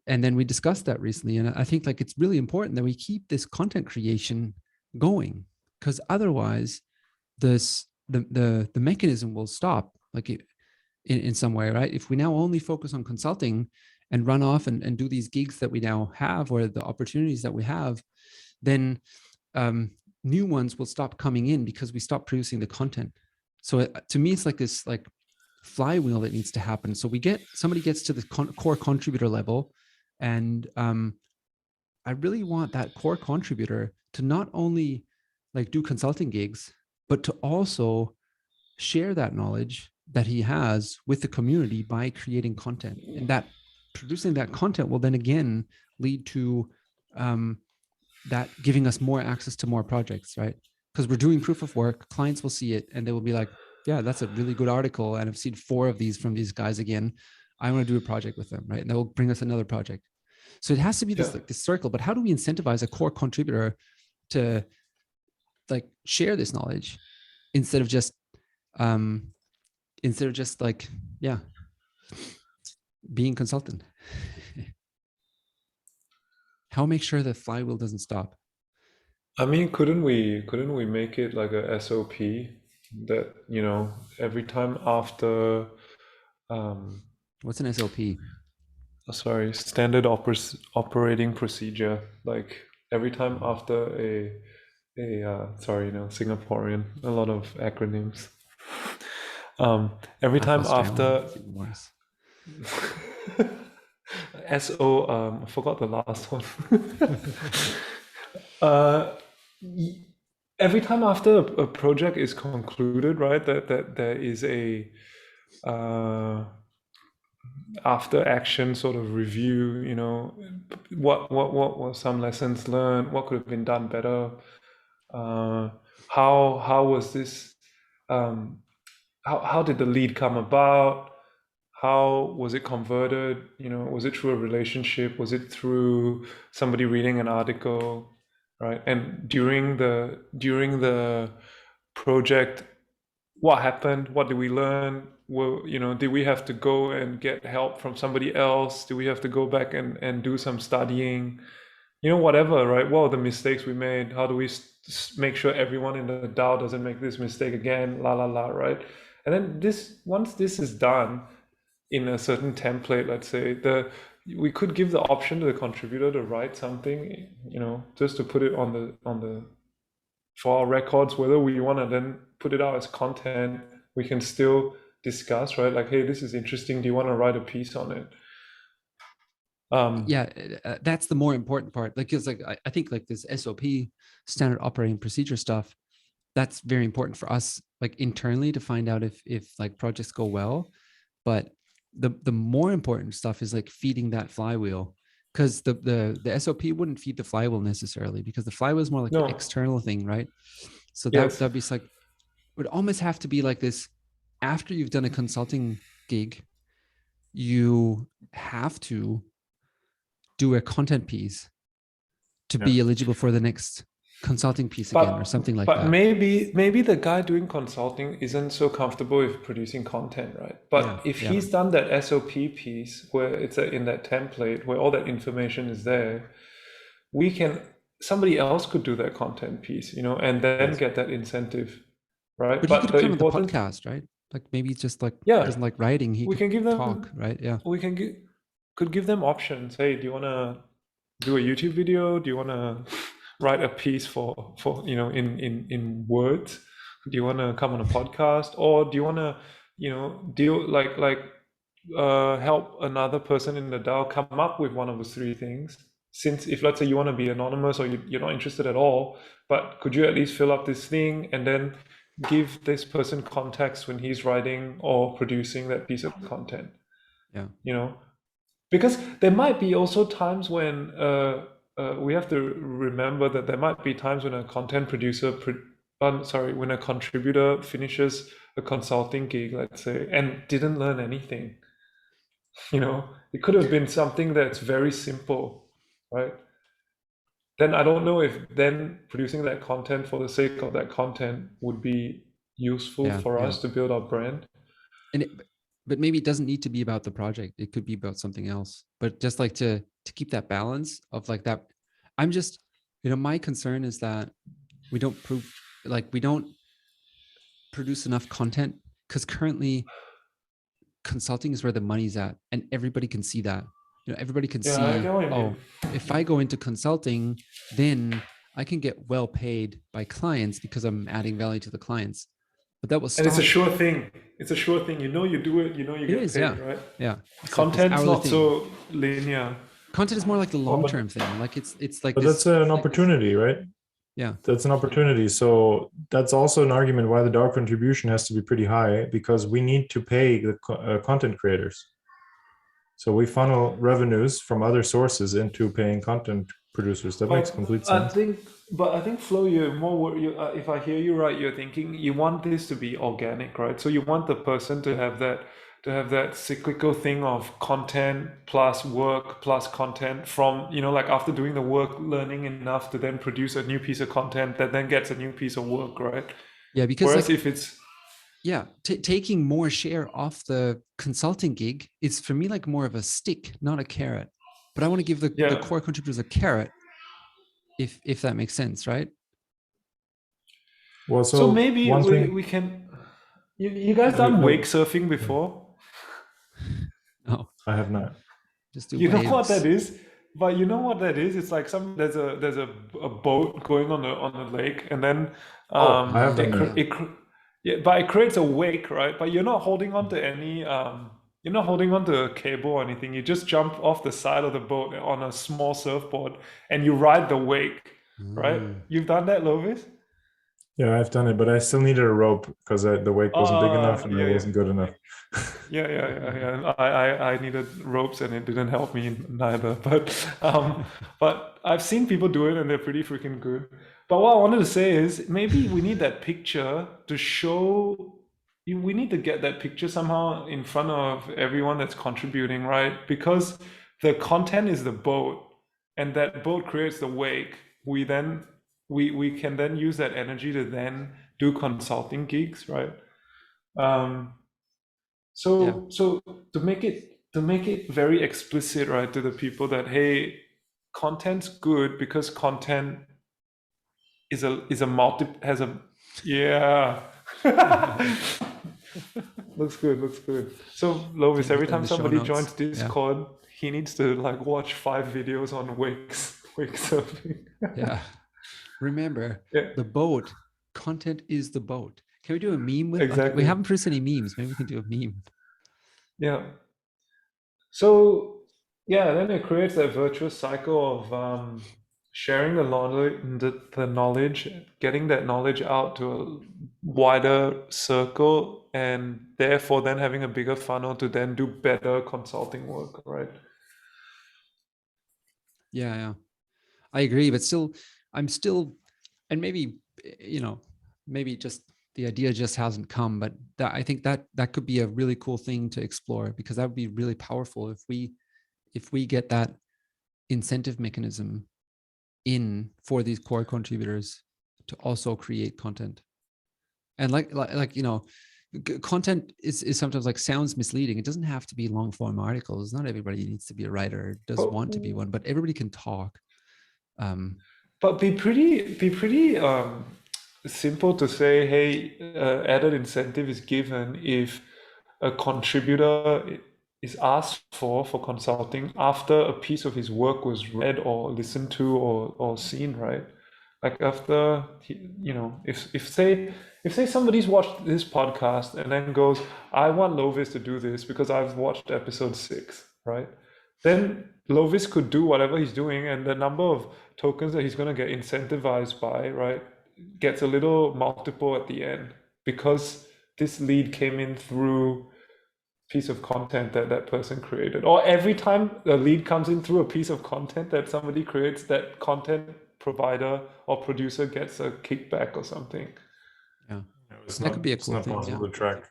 Speaker 1: And then we discussed that recently, and I think like it's really important that we keep this content creation going, because otherwise the mechanism will stop, like in some way, right? If we now only focus on consulting and run off and do these gigs that we now have, or the opportunities that we have, then new ones will stop coming in because we stop producing the content. So to me, it's like this like flywheel that needs to happen. So somebody gets to the core contributor level, and I really want that core contributor to not only like do consulting gigs, but to also share that knowledge that he has with the community by creating content, and that producing that content will then again lead to that giving us more access to more projects, right? Because we're doing proof of work, clients will see it and they will be like, yeah, that's a really good article, and I've seen 4 of these from these guys again. I want to do a project with them, right? And they'll bring us another project. So it has to be this like this circle. But how do we incentivize a core contributor to like share this knowledge instead of just like, yeah, being consultant? How make sure the flywheel doesn't stop?
Speaker 3: I mean, couldn't we make it like a SOP that, you know, every time after
Speaker 1: What's an SOP?
Speaker 3: sorry, standard operating procedure, like every time after sorry, you know, Singaporean, a lot of acronyms. Every time after I forgot the last one. Every time after a project is concluded, right, that there is a after action sort of review, you know, what were some lessons learned, what could have been done better, how was this, how did the lead come about, how was it converted, you know, was it through a relationship, was it through somebody reading an article, right? And during the project, what happened, what did we learn? Well, you know, did we have to go and get help from somebody else? Do we have to go back and do some studying, you know, whatever, right? What are the mistakes we made? How do we make sure everyone in the DAO doesn't make this mistake again, right? And then once this is done in a certain template, let's say, we could give the option to the contributor to write something, you know, just to put it on the for our records, whether we want to then put it out as content, we can still discuss, right? Like, hey, this is interesting. Do you want to write a piece on it?
Speaker 1: Yeah, that's the more important part. Like, it's like, I think like this SOP, standard operating procedure stuff, that's very important for us, like internally, to find out if like projects go well. But the more important stuff is like feeding that flywheel, because the SOP wouldn't feed the flywheel necessarily, because the flywheel is more like the external thing, right? So that'd be like, would almost have to be like this. After you've done a consulting gig, you have to do a content piece to be eligible for the next consulting piece again, or something like that.
Speaker 3: But maybe the guy doing consulting isn't so comfortable with producing content, right? But if he's done that SOP piece where it's in that template where all that information is there, somebody else could do that content piece, you know, and then get that incentive, right?
Speaker 1: But he could come on the podcast, right? Like maybe just like doesn't like writing, he can give them talk, right? Yeah,
Speaker 3: we could give them options. Hey, do you want to do a YouTube video? Do you want to write a piece for you know, in words? Do you want to come on a podcast, or do you want to, you know, help another person in the DAO come up with one of the 3 things? Since if let's say you want to be anonymous, or you're not interested at all, but could you at least fill up this thing and then give this person context when he's writing or producing that piece of content?
Speaker 1: Yeah.
Speaker 3: You know, because there might be also times when we have to remember that there might be times when a content producer, when a contributor finishes a consulting gig, let's say, and didn't learn anything. You know, it could have been something that's very simple, right? Then I don't know if then producing that content for the sake of that content would be useful for us to build our brand.
Speaker 1: And but maybe it doesn't need to be about the project. It could be about something else. But just like to keep that balance of like that. I'm just, my concern is that we don't produce enough content, because currently consulting is where the money's at, and everybody can see that. Everybody can
Speaker 3: Yeah, I
Speaker 1: see,
Speaker 3: get what you mean.
Speaker 1: if I go into consulting, then I can get well paid by clients because I'm adding value to the clients. But that will stop.
Speaker 3: And it's a sure thing. It's a sure thing. You do it, you get paid, right?
Speaker 1: Yeah.
Speaker 3: Content's not so linear.
Speaker 1: Content is more like the long-term thing. Like it's like.
Speaker 2: But that's an opportunity, right?
Speaker 1: Yeah.
Speaker 2: That's an opportunity. So that's also an argument why the DAO contribution has to be pretty high, because we need to pay the content creators. So we funnel revenues from other sources into paying content producers. That makes complete sense.
Speaker 3: I think Flo, you're more. If I hear you right, you're thinking you want this to be organic, right? So you want the person to have that cyclical thing of content plus work plus content from, like after doing the work, learning enough to then produce a new piece of content that then gets a new piece of work, right?
Speaker 1: Yeah, because
Speaker 3: whereas if it's
Speaker 1: taking more share off the consulting gig is for me like more of a stick, not a carrot. But I want to give the core contributors a carrot, if that makes sense, right?
Speaker 2: Well,
Speaker 3: so maybe we can. You guys done wake surfing before?
Speaker 1: No,
Speaker 2: I have not.
Speaker 1: Just do
Speaker 3: waves.
Speaker 1: Know
Speaker 3: what that is? But you know what that is? It's like there's a boat going on the lake, and then
Speaker 2: I have done that.
Speaker 3: But it creates a wake, right? But you're not holding on to any you're not holding on to a cable or anything. You just jump off the side of the boat on a small surfboard and you ride the wake, right? You've done that, Lovis?
Speaker 2: Yeah, I've done it, but I still needed a rope because the wake wasn't big enough and it wasn't good enough.
Speaker 3: Yeah. I needed ropes and it didn't help me neither. But I've seen people do it and they're pretty freaking good. But what I wanted to say is maybe we need that picture to show. We need to get that picture somehow in front of everyone that's contributing, right? Because the content is the boat, and that boat creates the wake. We can then use that energy to then do consulting gigs, right? So to make it very explicit, right, to the people that, hey, content's good because content has a looks good. So Lovis, every time somebody joins Discord, he needs to watch 5 videos on wake surfing.
Speaker 1: Yeah. Remember, the boat, content is the boat. Can we do a meme with
Speaker 3: exactly?
Speaker 1: We haven't produced any memes. Maybe we can do a meme.
Speaker 3: Yeah. So then it creates that virtuous cycle of sharing the knowledge, getting that knowledge out to a wider circle, and therefore then having a bigger funnel to then do better consulting work, right?
Speaker 1: Yeah. I agree, but and maybe, maybe just the idea just hasn't come, but I think that could be a really cool thing to explore, because that would be really powerful if we get that incentive mechanism in for these core contributors to also create content. And content is sometimes sounds misleading. It doesn't have to be long form articles. Not everybody needs to be a writer, does want to be one, but everybody can talk.
Speaker 3: But be pretty simple to say, hey, added incentive is given if a contributor is asked for consulting after a piece of his work was read or listened to or seen, right? Like after, if say somebody's watched this podcast and then goes, I want Lovis to do this because I've watched episode 6, right? Then Lovis could do whatever he's doing, and the number of tokens that he's going to get incentivized by, right, gets a little multiple at the end, because this lead came in through piece of content that that person created, or every time a lead comes in through a piece of content that somebody creates, that content provider or producer gets a kickback or something.
Speaker 1: Yeah,
Speaker 2: It's
Speaker 1: that
Speaker 2: not,
Speaker 1: could be a
Speaker 2: it's
Speaker 1: cool
Speaker 2: not
Speaker 1: thing.
Speaker 2: possible to track.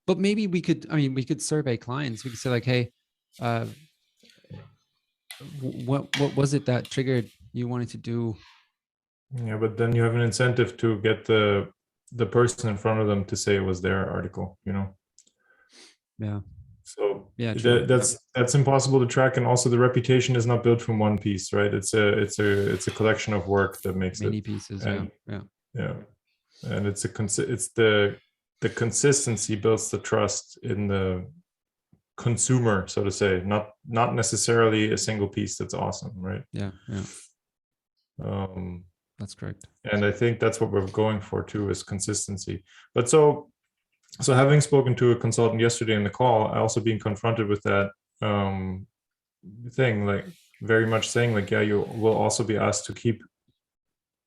Speaker 1: But maybe we could, I mean, we could survey clients. We could say like, hey, what was it that triggered you wanted to do?
Speaker 2: Yeah, but then you have an incentive to get the person in front of them to say it was their article, you know?
Speaker 1: Yeah.
Speaker 2: So
Speaker 1: Yeah, true.
Speaker 2: that's impossible to track, and also the reputation is not built from one piece, right? It's a collection of work that makes
Speaker 1: Many
Speaker 2: it.
Speaker 1: pieces.
Speaker 2: And,
Speaker 1: yeah.
Speaker 2: And it's the consistency builds the trust in the consumer, so to say, not necessarily a single piece that's awesome, right?
Speaker 1: Yeah. That's correct.
Speaker 2: And I think that's what we're going for too, is consistency. But so having spoken to a consultant yesterday in the call, I also being confronted with that thing, like very much saying like, yeah, you will also be asked to keep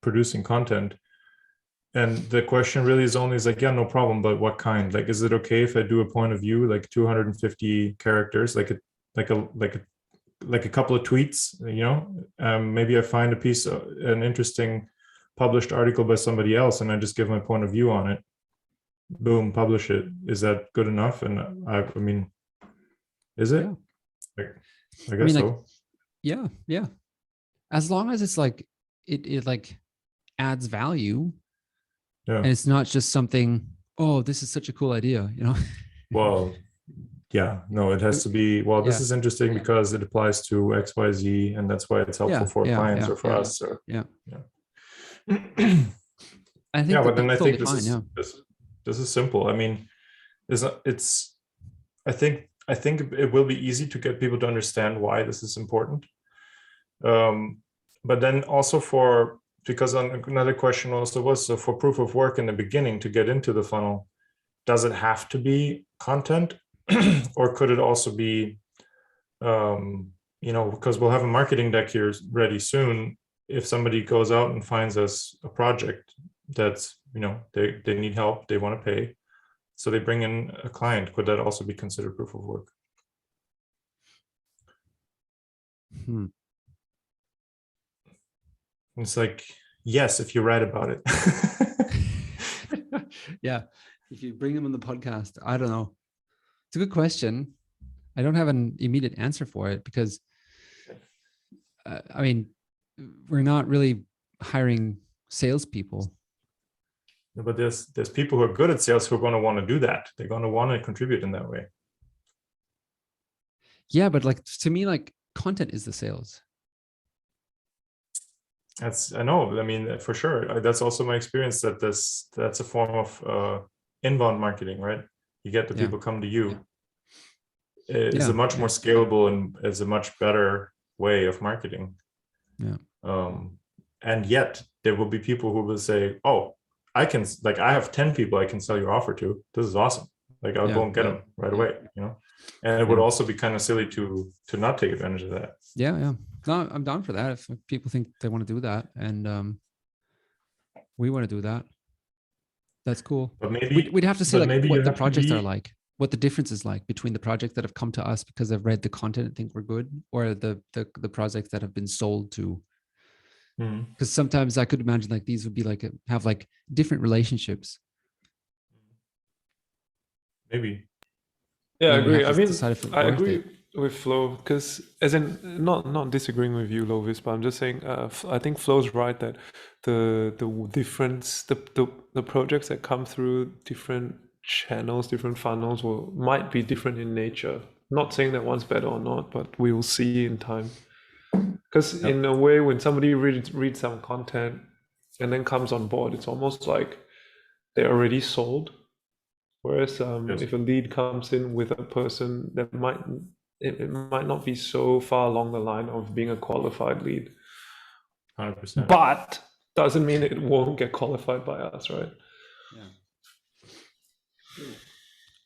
Speaker 2: producing content. And the question really is only like, yeah, no problem, but what kind? Like, is it okay if I do a point of view, like 250 characters, like a couple of tweets, you know? Maybe I find a piece, an interesting published article by somebody else, and I just give my point of view on it. Boom, publish it. Is that good enough? And I mean, is it?
Speaker 1: Yeah.
Speaker 2: I guess so.
Speaker 1: Yeah. As long as it's like it like adds value.
Speaker 2: Yeah.
Speaker 1: And it's not just something, oh, this is such a cool idea, you know?
Speaker 2: Well, yeah, no, it has to be, well, this is interesting because it applies to XYZ, and that's why it's helpful for clients or for us. Or,
Speaker 1: I think
Speaker 2: yeah, but then I think
Speaker 1: totally
Speaker 2: this is simple. I mean, I think it will be easy to get people to understand why this is important. But then also because another question also was, so for proof of work in the beginning to get into the funnel, does it have to be content or could it also be, you know, because we'll have a marketing deck here ready soon. If somebody goes out and finds us a project that's, you know, they need help, they want to pay, so they bring in a client, could that also be considered proof of work? It's like, yes, if you write about it.
Speaker 1: Yeah. If you bring them on the podcast, I don't know. It's a good question. I don't have an immediate answer for it because, I mean, we're not really hiring salespeople.
Speaker 2: But there's people who are good at sales who are going to want to do that. They're going to want to contribute in that way.
Speaker 1: Yeah, but like to me, like content is the sales.
Speaker 2: I know. I mean, for sure. That's also my experience that that's a form of inbound marketing, right? You get the people come to you. It's a much more scalable and is a much better way of marketing.
Speaker 1: Yeah.
Speaker 2: And yet there will be people who will say, oh, I have 10 people I can sell your offer to. This is awesome. Like I'll go and get them right away, you know? And it would also be kind of silly to not take advantage of that.
Speaker 1: Yeah. No, I'm down for that. If people think they want to do that and we want to do that, that's cool.
Speaker 2: But maybe
Speaker 1: we'd have to see like what the projects are like, what the difference is like between the projects that have come to us because they've read the content and think we're good, or the projects that have been sold to. Because sometimes I could imagine like these would be like have like different relationships.
Speaker 2: Maybe.
Speaker 3: Yeah, I agree. I mean, I agree with Flo because, as in, not disagreeing with you, Lovis, but I'm just saying, I think Flo's right that the difference, the projects that come through different channels, different funnels might be different in nature. Not saying that one's better or not, but we will see in time. Because in a way, when somebody reads some content and then comes on board, it's almost like they're already sold. Whereas if a lead comes in with a person that it might not be so far along the line of being a qualified lead.
Speaker 2: 100%.
Speaker 3: But doesn't mean it won't get qualified by us, right?
Speaker 1: Yeah.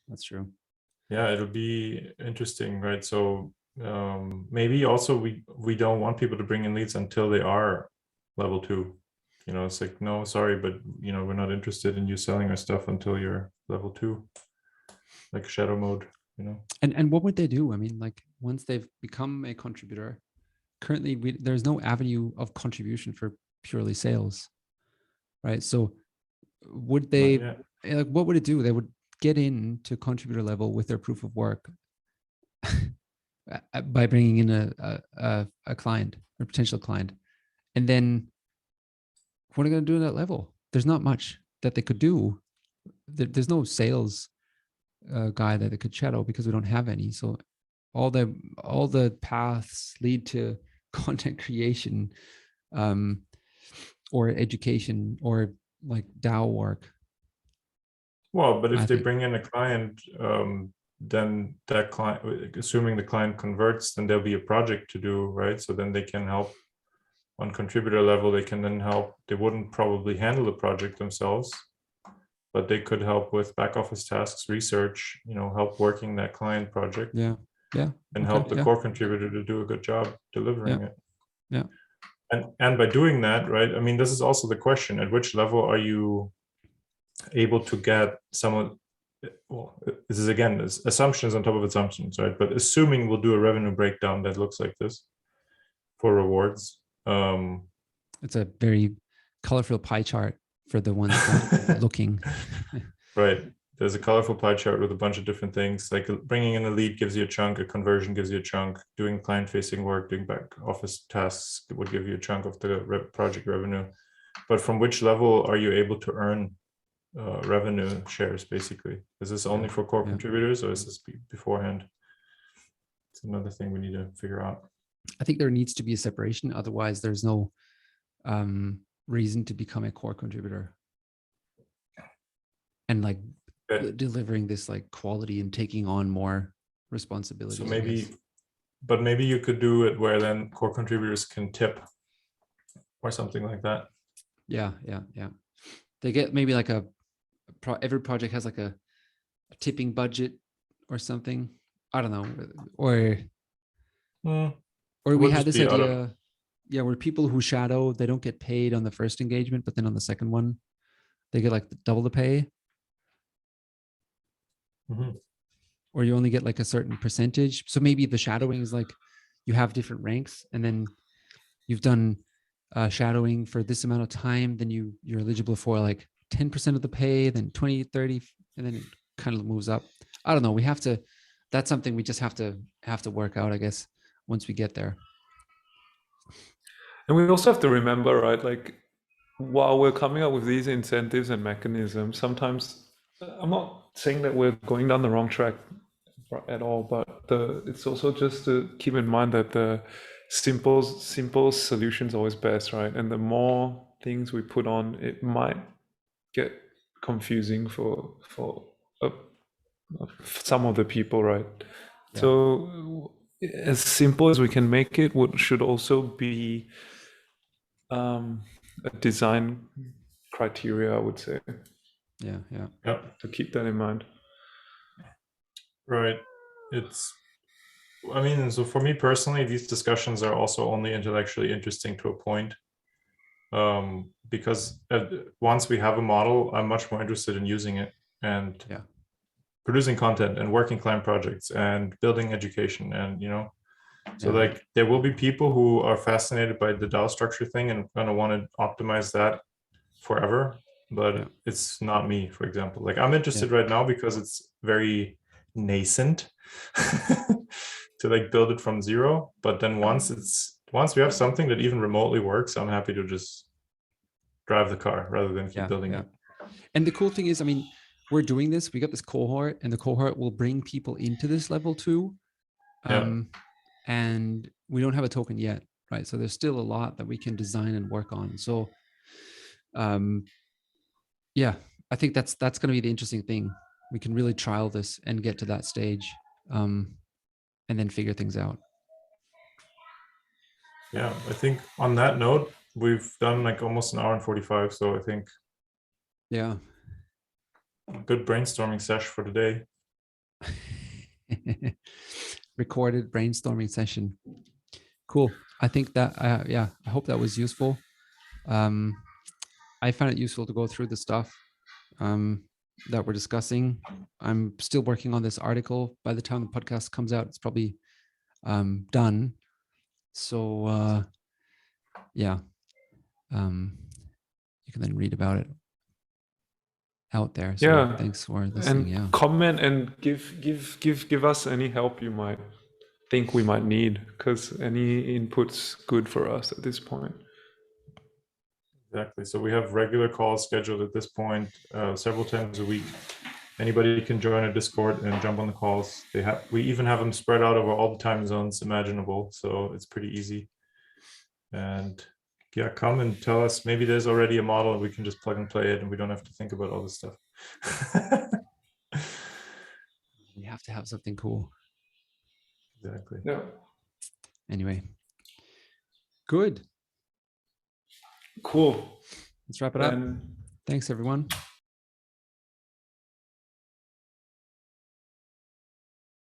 Speaker 1: That's true.
Speaker 2: Yeah, it'll be interesting, right? So maybe also we don't want people to bring in leads until they are level 2. You know, it's like, no, sorry, but you know, we're not interested in you selling our stuff until you're level 2. like shadow mode, you know.
Speaker 1: And what would they do? I mean, like once they've become a contributor, currently there's no avenue of contribution for purely sales, right? So would they,
Speaker 2: Not yet.
Speaker 1: like, what would it do? They would get into contributor level with their proof of work by bringing in a client or potential client. And then what are they going to do at that level? There's not much that they could do. There's no sales guy that they could shadow because we don't have any. So all the paths lead to content creation, or education, or like DAO work.
Speaker 2: Well, but if
Speaker 1: I
Speaker 2: they
Speaker 1: think.
Speaker 2: bring in a client, then that client, assuming the client converts, then there'll be a project to do, right? So then they can help on contributor level. They can then help. They wouldn't probably handle the project themselves, but they could help with back office tasks, research, you know, help working that client project.
Speaker 1: Yeah.
Speaker 2: And help the core contributor to do a good job delivering it.
Speaker 1: Yeah.
Speaker 2: And by doing that, right? I mean, this is also the question: at which level are you able to get someone? Well, this is again assumptions on top of assumptions, right? But assuming we'll do a revenue breakdown that looks like this for rewards.
Speaker 1: It's a very colorful pie chart for the ones not looking.
Speaker 2: Right. There's a colorful pie chart with a bunch of different things. Like bringing in a lead gives you a chunk, a conversion gives you a chunk, doing client-facing work, doing back office tasks would give you a chunk of the project revenue. But from which level are you able to earn revenue shares, basically? Is this only for core contributors, or is this beforehand? It's another thing we need to figure out.
Speaker 1: I think there needs to be a separation. Otherwise, there's no reason to become a core contributor. And like delivering this like quality and taking on more responsibilities.
Speaker 2: So maybe you could do it where then core contributors can tip or something like that.
Speaker 1: Yeah. They get maybe like every project has like a tipping budget or something. I don't know. Or we had this idea, where people who shadow, they don't get paid on the first engagement, but then on the second one, they get like double the pay.
Speaker 2: Mm-hmm.
Speaker 1: Or you only get like a certain percentage. So maybe the shadowing is like you have different ranks, and then you've done shadowing for this amount of time, then you're eligible for like 10% of the pay, then 20, 30, and then it kind of moves up. I don't know. That's something we just have to work out, I guess, once we get there.
Speaker 3: And we also have to remember, right, like while we're coming up with these incentives and mechanisms, sometimes I'm not saying that we're going down the wrong track at all, but it's also just to keep in mind that the simple solution is always best, right? And the more things we put on, it might get confusing for some of the people, right? Yeah. So as simple as we can make it should also be a design criteria, I would say.
Speaker 1: Yeah.
Speaker 3: To keep that in mind.
Speaker 2: Right. So for me personally, these discussions are also only intellectually interesting to a point. Because once we have a model, I'm much more interested in using it and producing content and working client projects and building education, and so like there will be people who are fascinated by the DAO structure thing and going to want to optimize that forever, but it's not me, for example. Like I'm interested right now because it's very nascent to like build it from zero, but then once we have something that even remotely works, I'm happy to just drive the car rather than keep building it.
Speaker 1: And the cool thing is, I mean, we're doing this, we got this cohort, and the cohort will bring people into this level too. And we don't have a token yet, right? So there's still a lot that we can design and work on. So I think that's going to be the interesting thing. We can really trial this and get to that stage, and then figure things out.
Speaker 2: Yeah, I think on that note, we've done like almost an hour and 45. So I think good brainstorming session for today.
Speaker 1: Recorded brainstorming session. Cool. I think that I hope that was useful. I found it useful to go through the stuff. that we're discussing. I'm still working on this article. By the time the podcast comes out, it's probably done. So yeah, you can then read about it out there. So
Speaker 3: Yeah.
Speaker 1: thanks for listening.
Speaker 3: And
Speaker 1: Yeah.
Speaker 3: comment and give us any help you might think we might need, because any input's good for us at this point.
Speaker 2: Exactly. So we have regular calls scheduled at this point, several times a week. Anybody can join a Discord and jump on the calls. We even have them spread out over all the time zones imaginable, so it's pretty easy. And yeah, come and tell us. Maybe there's already a model and we can just plug and play it, and we don't have to think about all this stuff.
Speaker 1: We have to have something cool.
Speaker 2: Exactly.
Speaker 3: Yeah.
Speaker 1: Anyway, good.
Speaker 3: Cool.
Speaker 1: Let's wrap it up.
Speaker 3: And
Speaker 1: Thanks, everyone.